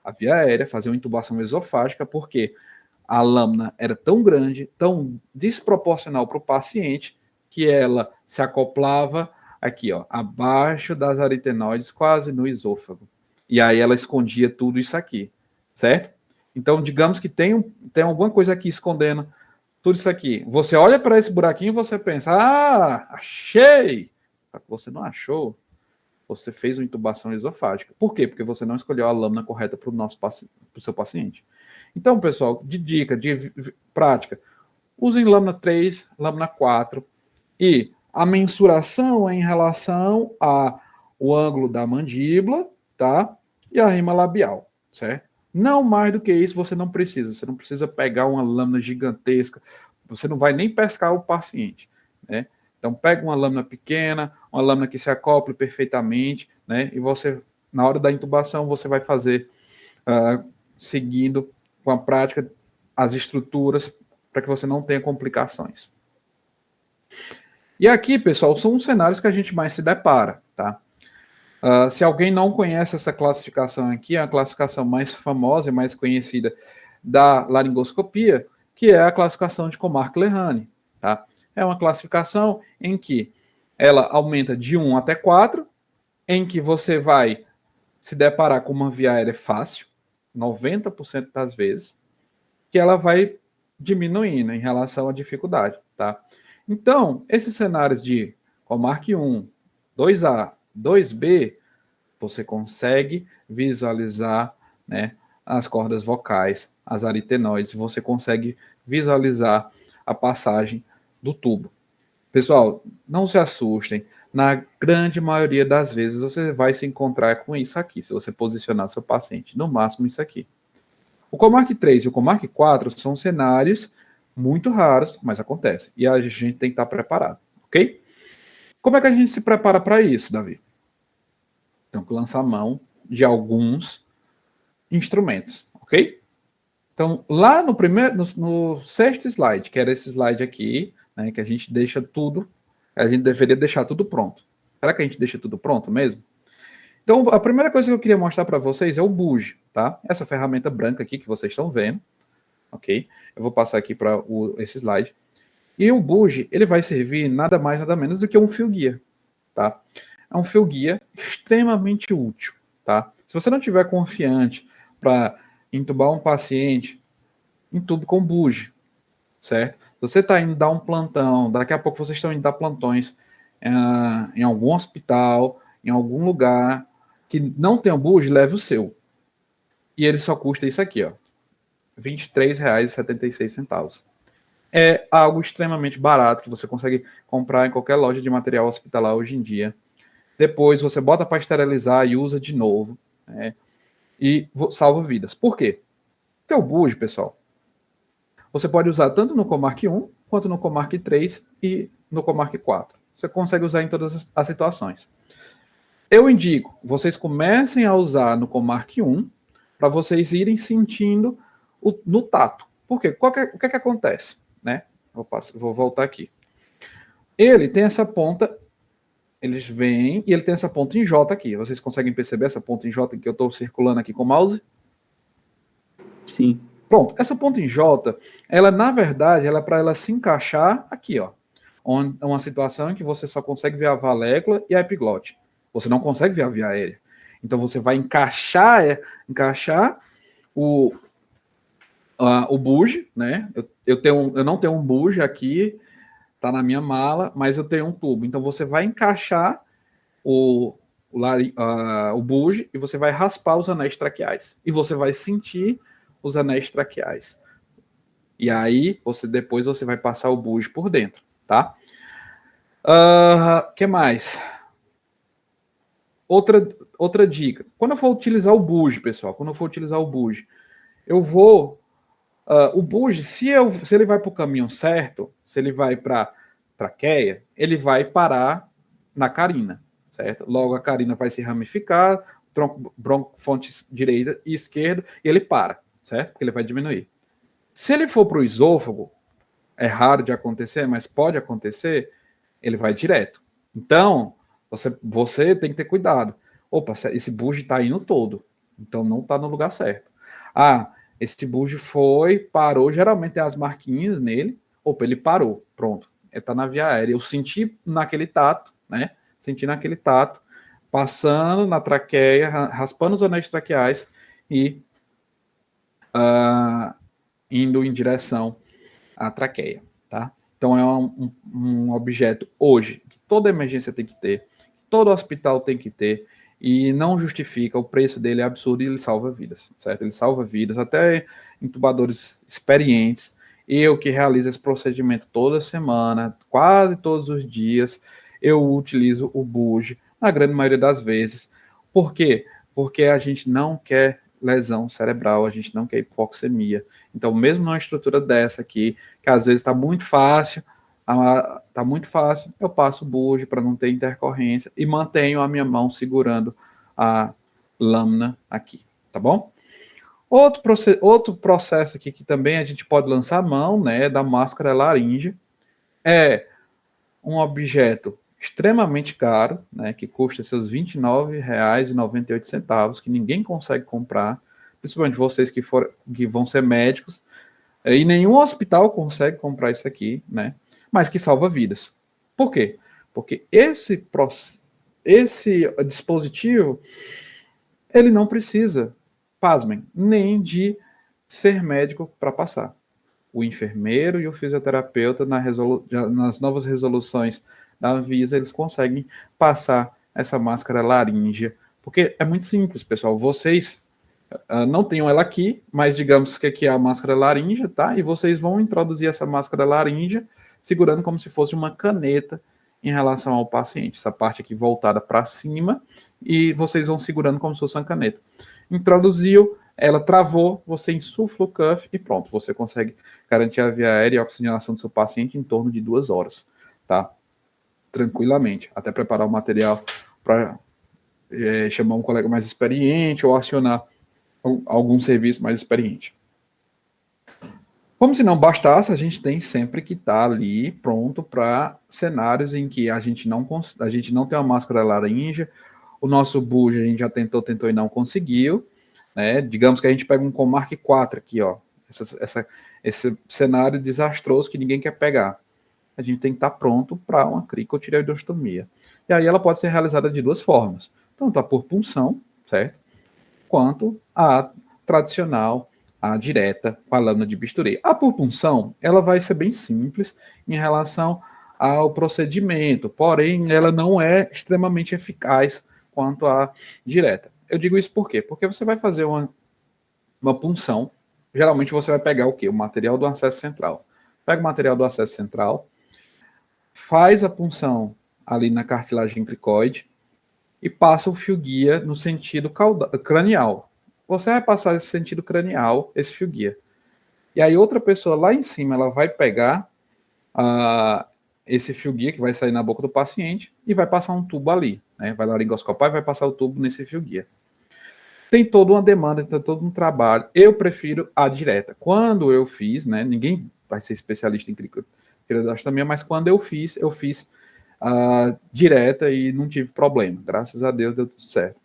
a via aérea, fazer uma intubação esofágica, porque a lâmina era tão grande, tão desproporcional para o paciente, que ela se acoplava aqui, ó, abaixo das aritenoides, quase no esôfago. E aí ela escondia tudo isso aqui, certo? Então, digamos que tem alguma coisa aqui escondendo tudo isso aqui. Você olha para esse buraquinho e você pensa, achei! Você não achou, você fez uma intubação esofágica. Por quê? Porque você não escolheu a lâmina correta para o seu paciente. Então, pessoal, de dica, de prática, usem lâmina 3, lâmina 4 e a mensuração é em relação ao ângulo da mandíbula, tá? E a rima labial, certo? Não mais do que isso, você não precisa. Você não precisa pegar uma lâmina gigantesca. Você não vai nem pescar o paciente, né? Então, pega uma lâmina pequena, uma lâmina que se acople perfeitamente, né? E você, na hora da intubação, você vai fazer seguindo com a prática as estruturas para que você não tenha complicações. E aqui, pessoal, são os cenários que a gente mais se depara, tá? Se alguém não conhece essa classificação aqui, é a classificação mais famosa e mais conhecida da laringoscopia, que é a classificação de Comarque-Lehane, tá? É uma classificação em que ela aumenta de 1 até 4, em que você vai se deparar com uma via aérea fácil, 90% das vezes, que ela vai diminuindo em relação à dificuldade, tá? Então, esses cenários de Comarque 1, 2A, 2B, você consegue visualizar, né, as cordas vocais, as aritenoides, você consegue visualizar a passagem do tubo. Pessoal, não se assustem. Na grande maioria das vezes você vai se encontrar com isso aqui, se você posicionar o seu paciente. No máximo isso aqui. O Comarque 3 e o Comarque 4 são cenários muito raros, mas acontecem. E a gente tem que estar preparado, ok? Como é que a gente se prepara para isso, Davi? Então, lançar mão de alguns instrumentos, ok? Então, lá no primeiro, no sexto slide, que era esse slide aqui, né, que a gente deixa tudo, a gente deveria deixar tudo pronto. Será que a gente deixa tudo pronto mesmo? Então, a primeira coisa que eu queria mostrar para vocês é o buge, tá? Essa ferramenta branca aqui que vocês estão vendo, ok? Eu vou passar aqui para esse slide. E o buge, ele vai servir nada mais, nada menos do que um fio guia, tá? É um fio guia extremamente útil, tá? Se você não tiver confiante para entubar um paciente, entube com buge, certo? Se você está indo dar um plantão, daqui a pouco vocês estão indo dar plantões em algum hospital, em algum lugar que não tem o buge, leve o seu. E ele só custa isso aqui, ó, R$ 23,76. É algo extremamente barato que você consegue comprar em qualquer loja de material hospitalar hoje em dia. Depois você bota para esterilizar e usa de novo, né? E salva vidas. Por quê? Porque o buge, pessoal, você pode usar tanto no Comarque 1, quanto no Comarque 3 e no Comarque 4. Você consegue usar em todas as situações. Eu indico, vocês comecem a usar no Comarque 1, para vocês irem sentindo no tato. Por quê? O que acontece? Né? Vou voltar aqui. Ele tem essa ponta, eles vêm, e ele tem essa ponta em J aqui. Vocês conseguem perceber essa ponta em J que eu estou circulando aqui com o mouse? Sim. Pronto, essa ponta em J, ela na verdade, ela é para ela se encaixar aqui, ó. Uma situação em que você só consegue ver a valécula e a epiglote. Você não consegue ver a via aérea. Então você vai encaixar o buge, né? Eu não tenho um buge aqui, tá na minha mala, mas eu tenho um tubo. Então você vai encaixar o buge e você vai raspar os anéis traqueais. E você vai sentir os anéis traqueais. E aí, depois você vai passar o buge por dentro, tá? Que mais? Outra dica. Quando eu for utilizar o buge, pessoal, eu vou... o buge, se ele vai para o caminho certo, se ele vai para traqueia, ele vai parar na carina, certo? Logo a carina vai se ramificar, broncofonte direita e esquerda, e ele para, certo? Porque ele vai diminuir. Se ele for para o esôfago, é raro de acontecer, mas pode acontecer, ele vai direto. Então, você tem que ter cuidado. Opa, esse buge está indo todo, então não está no lugar certo. Esse buge parou, geralmente tem as marquinhas nele, opa, ele parou, pronto, ele está na via aérea. Eu senti naquele tato, né? Senti naquele tato, passando na traqueia, raspando os anéis traqueais e indo em direção à traqueia, tá? Então é um objeto hoje que toda emergência tem que ter, todo hospital tem que ter, e não justifica, o preço dele é absurdo e ele salva vidas, certo? Ele salva vidas, até entubadores experientes. Eu que realizo esse procedimento toda semana, quase todos os dias, eu utilizo o buge, na grande maioria das vezes. Por quê? Porque a gente não quer lesão cerebral, a gente não quer hipoxemia. Então, mesmo numa estrutura dessa aqui, que às vezes está muito fácil, eu passo o buge para não ter intercorrência e mantenho a minha mão segurando a lâmina aqui, tá bom? Outro processo aqui que também a gente pode lançar a mão, né, da máscara laríngea, é um objeto extremamente caro, né, que custa seus R$ 29,98, que ninguém consegue comprar, principalmente vocês que vão ser médicos, e nenhum hospital consegue comprar isso aqui, né, mas que salva vidas. Por quê? Porque esse dispositivo, ele não precisa, pasmem, nem de ser médico para passar. O enfermeiro e o fisioterapeuta, nas novas resoluções da Anvisa, eles conseguem passar essa máscara laríngea, porque é muito simples, pessoal. Vocês não tenham ela aqui, mas digamos que aqui é a máscara laríngea, tá? E vocês vão introduzir essa máscara laríngea segurando como se fosse uma caneta em relação ao paciente. Essa parte aqui voltada para cima, e vocês vão segurando como se fosse uma caneta. Introduziu, ela travou, você insufla o cuff e pronto, você consegue garantir a via aérea e a oxigenação do seu paciente em torno de 2 horas, tá? Tranquilamente, até preparar o material para chamar um colega mais experiente ou acionar algum serviço mais experiente. Como se não bastasse, a gente tem sempre que estar ali pronto para cenários em que a gente não tem uma máscara laríngea, o nosso buge a gente já tentou e não conseguiu, né? Digamos que a gente pega um Comark 4 aqui, ó, esse cenário desastroso que ninguém quer pegar. A gente tem que estar pronto para uma cricotireoidostomia. E aí ela pode ser realizada de duas formas, tanto a por punção, certo? Quanto a tradicional, a direta, com a lâmina de bisturi. A por punção, ela vai ser bem simples em relação ao procedimento, porém, ela não é extremamente eficaz quanto a direta. Eu digo isso por quê? Porque você vai fazer uma punção, geralmente você vai pegar o quê? O material do acesso central. Pega o material do acesso central, faz a punção ali na cartilagem cricoide e passa o fio guia no sentido cranial. Você vai passar esse sentido cranial, esse fio guia. E aí outra pessoa lá em cima, ela vai pegar esse fio guia que vai sair na boca do paciente e vai passar um tubo ali, né? Vai laringoscopar e vai passar o tubo nesse fio guia. Tem toda uma demanda, tem todo um trabalho. Eu prefiro a direta. Quando eu fiz, né? Ninguém vai ser especialista em cricotireoidostomia, mas quando eu fiz direta e não tive problema. Graças a Deus deu tudo certo.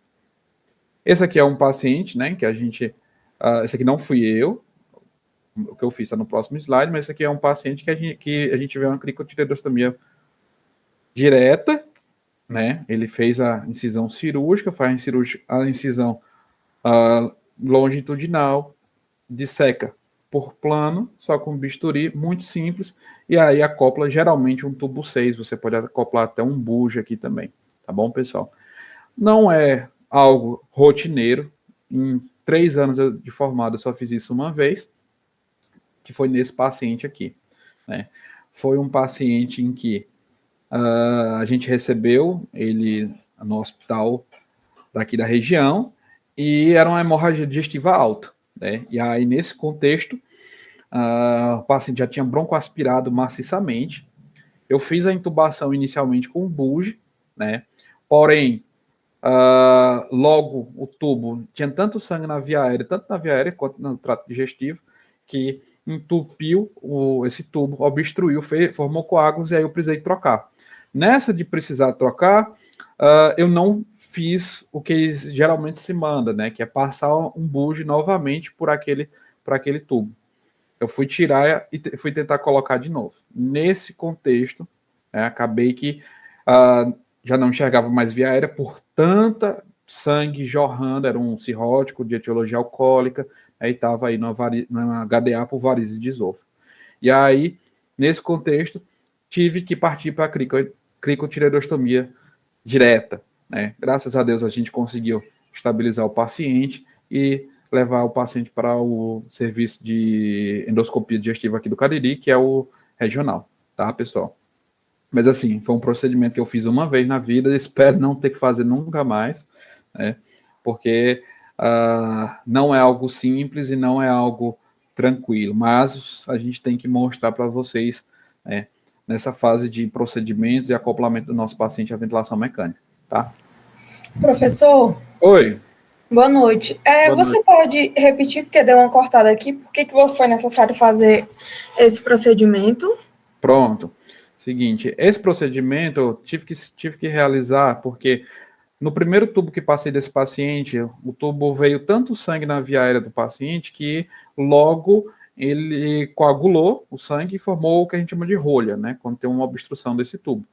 Esse aqui é um paciente, né? Que a gente, esse aqui não fui eu. O que eu fiz está no próximo slide, mas esse aqui é um paciente que a gente vê uma cricotireoidostomia direta, né? Ele fez a incisão cirúrgica, faz a incisão longitudinal, disseca por plano, só com bisturi, muito simples, e aí acopla geralmente um tubo 6, você pode acoplar até um buge aqui também, tá bom, pessoal? Não é algo rotineiro, em 3 anos de formado, eu só fiz isso uma vez, que foi nesse paciente aqui, né? Foi um paciente em que a gente recebeu ele no hospital daqui da região e era uma hemorragia digestiva alta, né? E aí, nesse contexto, o paciente já tinha broncoaspirado maciçamente. Eu fiz a intubação inicialmente com um buge, né? Porém, logo o tubo tinha tanto sangue na via aérea, tanto na via aérea quanto no trato digestivo, que entupiu esse tubo, obstruiu, formou coágulos e aí eu precisei trocar. Nessa de precisar trocar, eu não fiz o que geralmente se manda, né? Que é passar um buge novamente por aquele tubo. Eu fui tirar e fui tentar colocar de novo. Nesse contexto, acabei que já não enxergava mais via aérea por tanta sangue jorrando, era um cirrótico de etiologia alcoólica, aí estava aí numa HDA por varizes de esôfago. E aí, nesse contexto, tive que partir para a cricotireoidostomia direta, né? Graças a Deus a gente conseguiu estabilizar o paciente e levar o paciente para o serviço de endoscopia digestiva aqui do Cariri, que é o regional, tá, pessoal? Mas assim, foi um procedimento que eu fiz uma vez na vida, espero não ter que fazer nunca mais, né? Porque não é algo simples e não é algo tranquilo, mas a gente tem que mostrar para vocês, né, nessa fase de procedimentos e acoplamento do nosso paciente à ventilação mecânica, tá? Professor? Oi. Boa noite. Você pode repetir, porque deu uma cortada aqui, por que foi necessário fazer esse procedimento? Pronto. Seguinte, esse procedimento eu tive que realizar porque no primeiro tubo que passei desse paciente, o tubo veio tanto sangue na via aérea do paciente que logo ele coagulou o sangue e formou o que a gente chama de rolha, né? Quando tem uma obstrução desse tubo.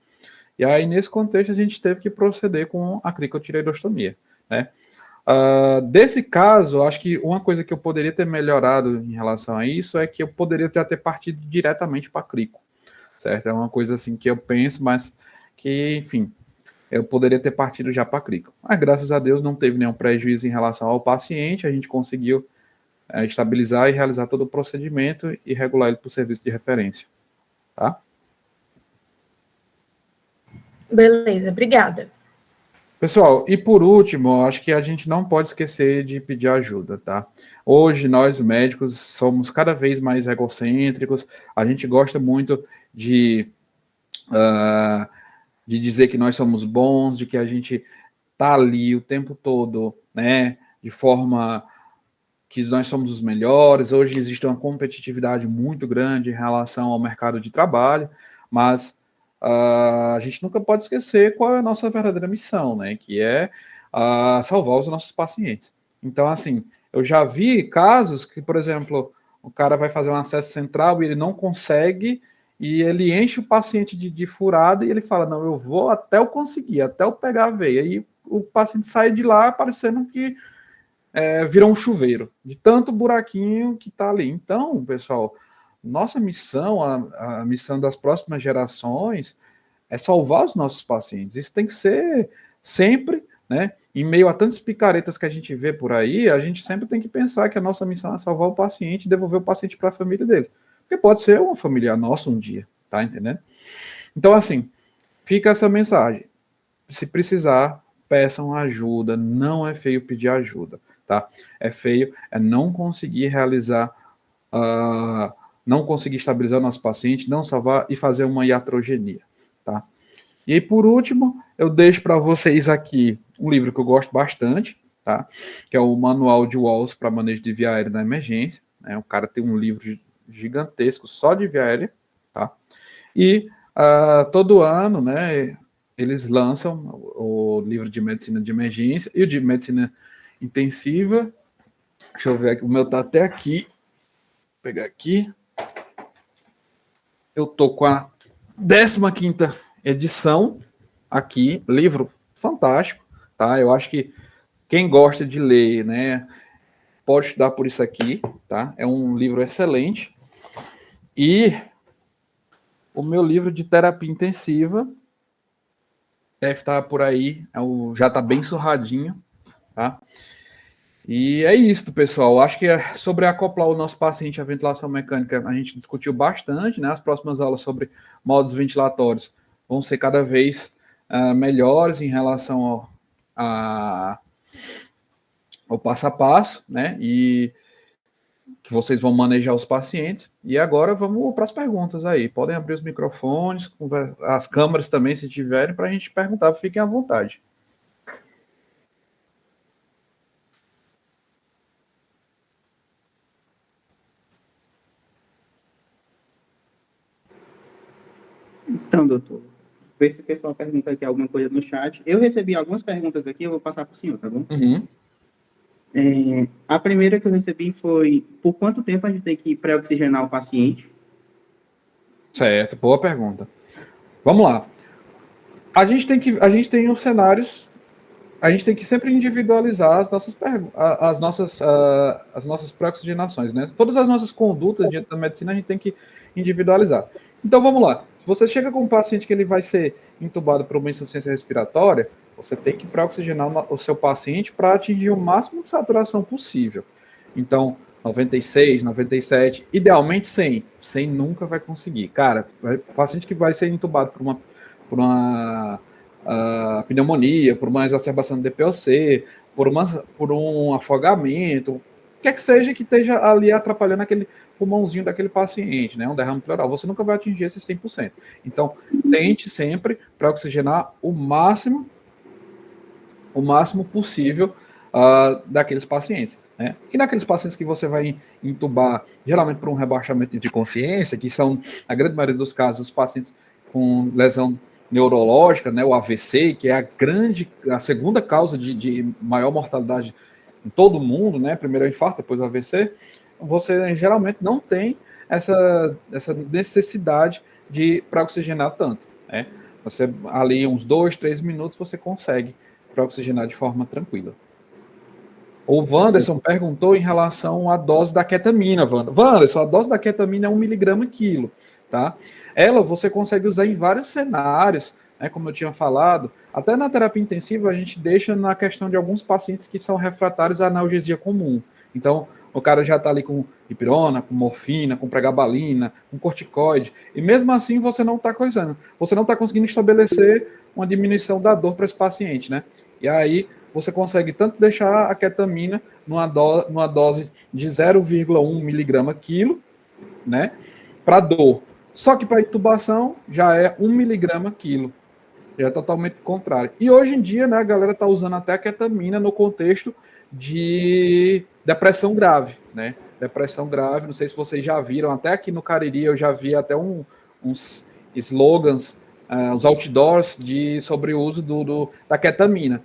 E aí, nesse contexto, a gente teve que proceder com a cricotireoidostomia, né? Desse caso, acho que uma coisa que eu poderia ter melhorado em relação a isso é que eu poderia já ter partido diretamente para a crico, certo? É uma coisa assim que eu penso, mas que, enfim, eu poderia ter partido já para a crico. Mas, graças a Deus, não teve nenhum prejuízo em relação ao paciente, a gente conseguiu estabilizar e realizar todo o procedimento e regular ele para o serviço de referência, tá? Beleza, obrigada. Pessoal, e por último, acho que a gente não pode esquecer de pedir ajuda, tá? Hoje, nós médicos somos cada vez mais egocêntricos, a gente gosta muito de dizer que nós somos bons, de que a gente tá ali o tempo todo, né, de forma que nós somos os melhores. Hoje existe uma competitividade muito grande em relação ao mercado de trabalho, mas a gente nunca pode esquecer qual é a nossa verdadeira missão, né, que é salvar os nossos pacientes. Então, assim, eu já vi casos que, por exemplo, o cara vai fazer um acesso central e ele não consegue, e ele enche o paciente de furada e ele fala, não, eu vou até eu conseguir, até eu pegar a veia. E o paciente sai de lá parecendo que virou um chuveiro, de tanto buraquinho que está ali. Então, pessoal, nossa missão, a missão das próximas gerações é salvar os nossos pacientes. Isso tem que ser sempre, né? Em meio a tantas picaretas que a gente vê por aí, a gente sempre tem que pensar que a nossa missão é salvar o paciente e devolver o paciente para a família dele. Porque pode ser uma familiar nossa um dia, tá entendendo? Então, assim, fica essa mensagem. Se precisar, peçam ajuda. Não é feio pedir ajuda, tá? É feio é não conseguir realizar, não conseguir estabilizar o nosso paciente, não salvar e fazer uma iatrogenia, tá? E aí, por último, eu deixo para vocês aqui um livro que eu gosto bastante, tá? Que é o Manual de Walls para Manejo de Via Aérea na Emergência. Né? O cara tem um livro gigantesco só de via aérea, tá? E todo ano, né, eles lançam o livro de medicina de emergência e o de medicina intensiva. Deixa eu ver aqui, o meu tá até aqui. Vou pegar aqui. Eu tô com a 15ª edição aqui, livro fantástico, tá? Eu acho que quem gosta de ler, né, pode estudar por isso aqui, tá? É um livro excelente. E o meu livro de terapia intensiva deve estar por aí, já está bem surradinho, tá? E é isso, pessoal. Acho que sobre acoplar o nosso paciente à ventilação mecânica, a gente discutiu bastante, né? As próximas aulas sobre modos ventilatórios vão ser cada vez melhores em relação ao passo a passo, né? E que vocês vão manejar os pacientes. E agora vamos para as perguntas aí. Podem abrir os microfones, as câmeras também, se tiverem, para a gente perguntar. Fiquem à vontade. Então, doutor, ver se o pessoal pergunta aqui alguma coisa no chat. Eu recebi algumas perguntas aqui, eu vou passar para o senhor, tá bom? Uhum. A primeira que eu recebi foi: por quanto tempo a gente tem que pré-oxigenar o paciente? Certo, boa pergunta. Vamos lá. A gente tem os cenários, a gente tem que sempre individualizar as nossas pré-oxigenações, né? Todas as nossas condutas diante da medicina a gente tem que individualizar. Então vamos lá. Se você chega com um paciente que ele vai ser intubado por uma insuficiência respiratória, você tem que pré-oxigenar o seu paciente para atingir o máximo de saturação possível. Então, 96, 97, idealmente 100. 100 nunca vai conseguir. Cara, o paciente que vai ser intubado por uma pneumonia, por uma exacerbação do DPOC, por um afogamento, o que é que seja que esteja ali atrapalhando aquele pulmãozinho daquele paciente, né? Um derrame pleural. Você nunca vai atingir esse 100%. Então, tente sempre para oxigenar o máximo possível daqueles pacientes. Né? E naqueles pacientes que você vai intubar, geralmente por um rebaixamento de consciência, que são, na grande maioria dos casos, os pacientes com lesão neurológica, né, o AVC, que é a segunda causa de maior mortalidade em todo o mundo, né? Primeiro é o infarto, depois o AVC, você geralmente não tem essa necessidade de para oxigenar tanto, né? Você ali uns 2, 3 minutos você consegue para oxigenar de forma tranquila. O Wanderson perguntou em relação à dose da ketamina, Wanderson, a dose da ketamina é 1 miligrama quilo, tá? Ela você consegue usar em vários cenários, né, como eu tinha falado, até na terapia intensiva a gente deixa na questão de alguns pacientes que são refratários à analgesia comum. Então, o cara já está ali com dipirona, com morfina, com pregabalina, com corticoide, e mesmo assim você não está coisando, você não está conseguindo estabelecer uma diminuição da dor para esse paciente, né? E aí você consegue tanto deixar a ketamina numa dose de 0,1 miligrama quilo, né, para dor. Só que para intubação já é 1 miligrama quilo. Já é totalmente contrário. E hoje em dia, né, a galera está usando até a ketamina no contexto de depressão grave, né? Depressão grave, não sei se vocês já viram, até aqui no Cariri eu já vi até uns slogans, uns outdoors sobre o uso da ketamina.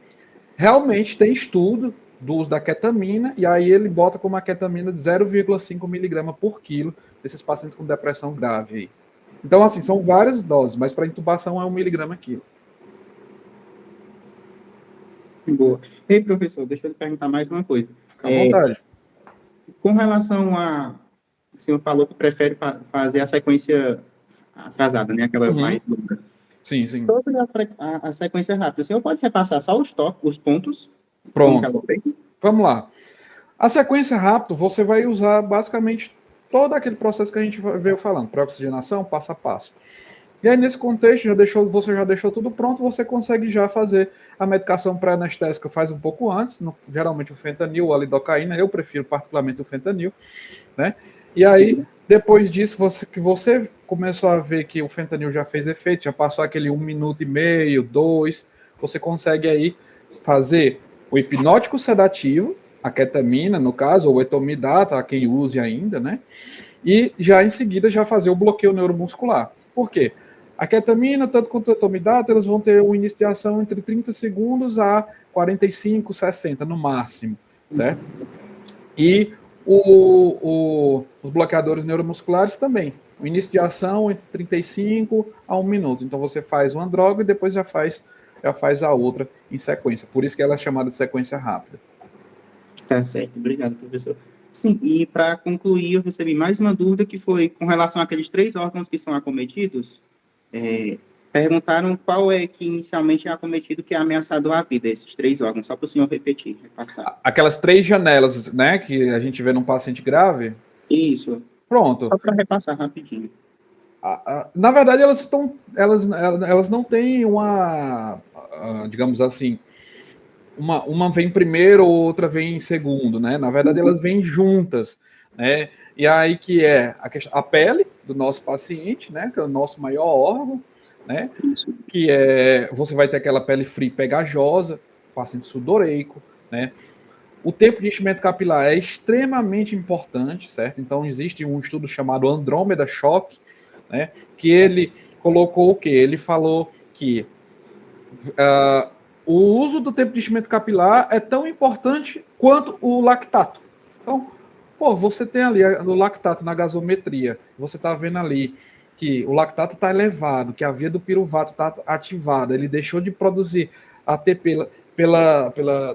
Realmente tem estudo do uso da ketamina, e aí ele bota como uma ketamina de 0,5 miligrama por quilo desses pacientes com depressão grave. Então, assim, são várias doses, mas para intubação é 1 miligrama quilo. Boa. Ei, professor, deixa eu lhe perguntar mais uma coisa. Fica à vontade. Com relação a... O senhor falou que prefere fazer a sequência atrasada, né? Aquela mais longa. Sim, sim. Sobre a sequência rápida, o senhor pode repassar só os pontos? Pronto. Vamos lá. A sequência rápida, você vai usar basicamente todo aquele processo que a gente veio falando, pré-oxigenação, passo a passo. E aí, nesse contexto, você já deixou tudo pronto, você consegue já fazer a medicação pré-anestésica, faz um pouco antes, geralmente o fentanil ou a lidocaína, eu prefiro particularmente o fentanil, né? E aí, depois disso, você começou a ver que o fentanil já fez efeito, já passou aquele 1 minuto e meio, 2, você consegue aí fazer o hipnótico sedativo, a ketamina, no caso, ou o etomidata, a quem use ainda, né? E já em seguida já fazer o bloqueio neuromuscular. Por quê? A ketamina, tanto quanto o etomidata, elas vão ter um início de ação entre 30 segundos a 45, 60 no máximo, certo? E os bloqueadores neuromusculares também. O início de ação entre 35 a 1 minuto. Então você faz uma droga e depois já faz a outra em sequência. Por isso que ela é chamada de sequência rápida. Tá certo, obrigado, professor. Sim, e para concluir, eu recebi mais uma dúvida que foi com relação àqueles 3 órgãos que são acometidos. Perguntaram qual é que inicialmente é acometido que é ameaçado à vida, esses 3 órgãos, só para o senhor repetir, repassar. Aquelas 3 janelas, né, que a gente vê num paciente grave. Isso. Pronto. Só para repassar rapidinho. Na verdade, elas não têm digamos assim, uma vem primeiro, outra vem em segundo, né? Na verdade, elas vêm juntas, né? E aí que é a pele do nosso paciente, né? Que é o nosso maior órgão, né? Isso. Que você vai ter aquela pele fria e pegajosa, paciente sudoreico, né? O tempo de enchimento capilar é extremamente importante, certo? Então, existe um estudo chamado Andrômeda Shock, né? Que ele colocou o quê? Ele falou que o uso do tempo de enchimento capilar é tão importante quanto o lactato. Então, você tem ali o lactato na gasometria, você está vendo ali que o lactato está elevado, que a via do piruvato está ativada, ele deixou de produzir ATP pela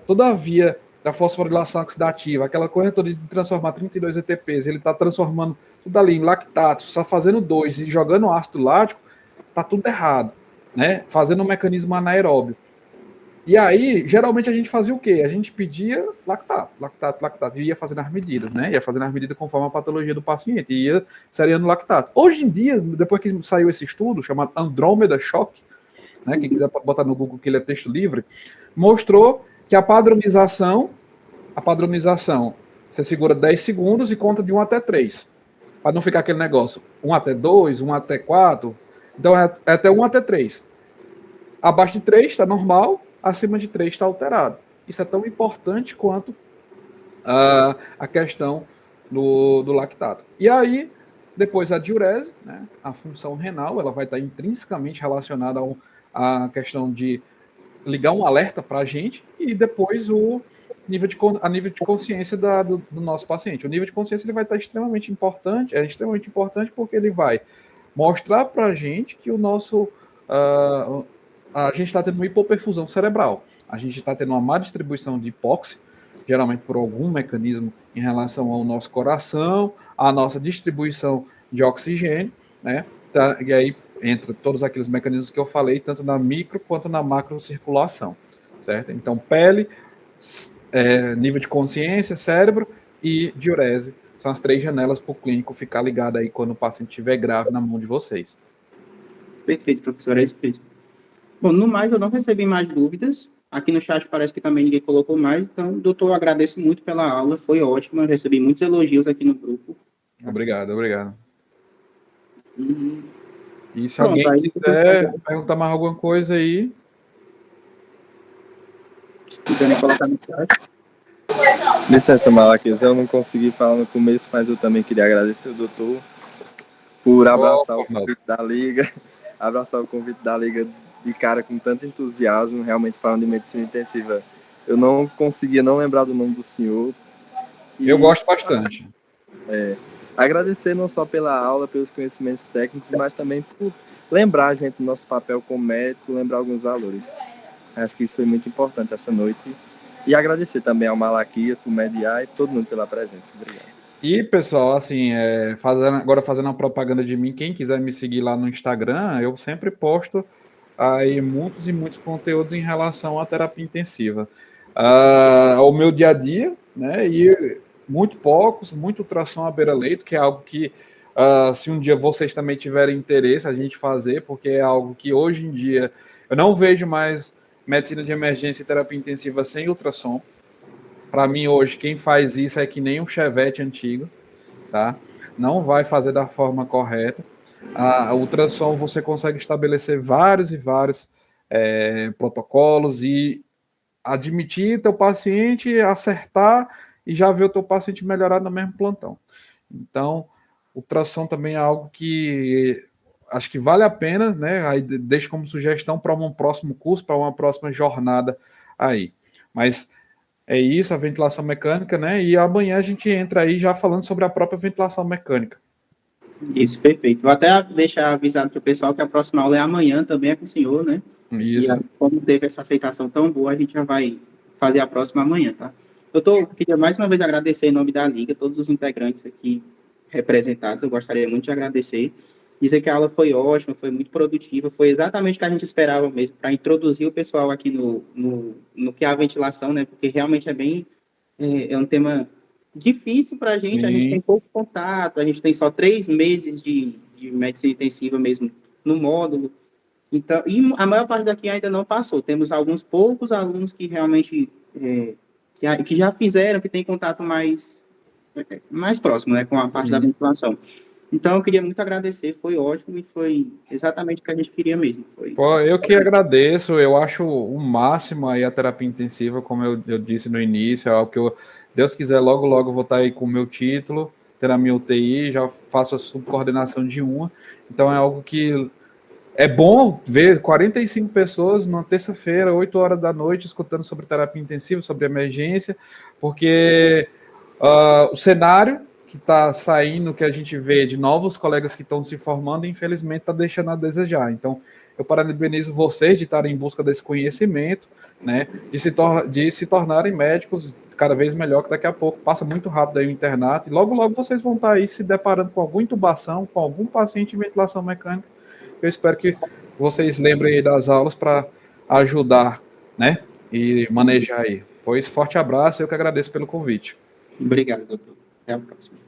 toda a via da fosforilação oxidativa, aquela corretora de transformar 32 ATPs, ele está transformando tudo ali em lactato, só fazendo 2 e jogando ácido lático, está tudo errado, né? Fazendo um mecanismo anaeróbio. E aí, geralmente a gente fazia o quê? A gente pedia lactato, e ia fazendo as medidas, né? Ia fazendo as medidas conforme a patologia do paciente, e ia seriando lactato. Hoje em dia, depois que saiu esse estudo, chamado Andrômeda Shock, né? Quem quiser botar no Google que ele é texto livre, mostrou que a padronização, você segura 10 segundos e conta de 1 até 3. Para não ficar aquele negócio, 1 até 2, 1 até 4. Então, é até 1 até 3. Abaixo de 3 está normal, acima de 3 está alterado. Isso é tão importante quanto a questão do lactato. E aí, depois a diurese, né, a função renal, ela vai estar intrinsecamente relacionada à questão de ligar um alerta para a gente, e depois a nível de consciência do nosso paciente. O nível de consciência ele vai estar extremamente importante, porque ele vai mostrar para a gente que a gente está tendo uma hipoperfusão cerebral, a gente está tendo uma má distribuição de hipóxia, geralmente por algum mecanismo em relação ao nosso coração, a nossa distribuição de oxigênio, né? E aí entra todos aqueles mecanismos que eu falei, tanto na micro quanto na macro circulação, certo? Então, pele, nível de consciência, cérebro e diurese são as 3 janelas para o clínico ficar ligado aí quando o paciente estiver grave na mão de vocês. Perfeito, professor, é isso mesmo. Bom, no mais, eu não recebi mais dúvidas. Aqui no chat parece que também ninguém colocou mais. Então, doutor, eu agradeço muito pela aula, foi ótima. Eu recebi muitos elogios aqui no grupo. Obrigado. E se Pronto, alguém quiser perguntar mais alguma coisa aí... Se quiserem colocar no chat. Licença, Malaquias, eu não consegui falar no começo, mas eu também queria agradecer o doutor por abraçar o convite da Liga, de cara com tanto entusiasmo, realmente falando de medicina intensiva. Eu não conseguia não lembrar do nome do senhor. Eu gosto bastante. Agradecer não só pela aula, pelos conhecimentos técnicos, mas também por lembrar a gente do nosso papel como médico, lembrar alguns valores. Acho que isso foi muito importante essa noite. E agradecer também ao Malaquias por mediar e todo mundo pela presença. Obrigado. E, pessoal, assim, fazendo uma propaganda de mim, quem quiser me seguir lá no Instagram, eu sempre posto aí muitos e muitos conteúdos em relação à terapia intensiva. Ao meu dia a dia, né, e muito ultrassom à beira-leito, que é algo que, se um dia vocês também tiverem interesse, a gente fazer, porque é algo que hoje em dia eu não vejo mais medicina de emergência e terapia intensiva sem ultrassom. Para mim, hoje, quem faz isso é que nem um Chevette antigo, tá? Não vai fazer da forma correta. A ultrassom, você consegue estabelecer vários e vários protocolos e admitir teu paciente, acertar e já ver o teu paciente melhorar no mesmo plantão. Então, ultrassom também é algo que acho que vale a pena, né? Aí deixo como sugestão para um próximo curso, para uma próxima jornada aí. Mas é isso, a ventilação mecânica, né? E amanhã a gente entra aí já falando sobre a própria ventilação mecânica. Isso, perfeito. Vou até deixar avisado para o pessoal que a próxima aula é amanhã, também é com o senhor, né? Isso. E como teve essa aceitação tão boa, a gente já vai fazer a próxima amanhã, tá? Doutor, queria mais uma vez agradecer em nome da Liga, todos os integrantes aqui representados, eu gostaria muito de agradecer. dizer que a aula foi ótima, foi muito produtiva, foi exatamente o que a gente esperava mesmo, para introduzir o pessoal aqui no que é a ventilação, né? Porque realmente é um tema difícil para a gente tem pouco contato, a gente tem só 3 meses de medicina intensiva mesmo no módulo, então, e a maior parte daqui ainda não passou, temos alguns poucos alunos que realmente que já fizeram, que tem contato mais próximo, né, com a parte da ventilação. Então, eu queria muito agradecer, foi ótimo e foi exatamente o que a gente queria mesmo. Pô, eu que agradeço, eu acho o máximo aí a terapia intensiva, como eu disse no início, é algo que Deus quiser, logo, logo eu vou estar aí com o meu título, ter a minha UTI, já faço a subcoordenação de uma, então é algo que é bom ver 45 pessoas numa terça-feira, 8 horas da noite, escutando sobre terapia intensiva, sobre emergência, porque o cenário que está saindo, que a gente vê de novos colegas que estão se formando, infelizmente está deixando a desejar. Então, eu parabenizo vocês de estarem em busca desse conhecimento, né, de se tornarem médicos cada vez melhor, que daqui a pouco passa muito rápido aí o internato, e logo, logo vocês vão estar aí se deparando com alguma intubação, com algum paciente em ventilação mecânica. Eu espero que vocês lembrem aí das aulas para ajudar, né, e manejar aí. Pois, forte abraço, eu que agradeço pelo convite. Obrigado, doutor. Até a próxima.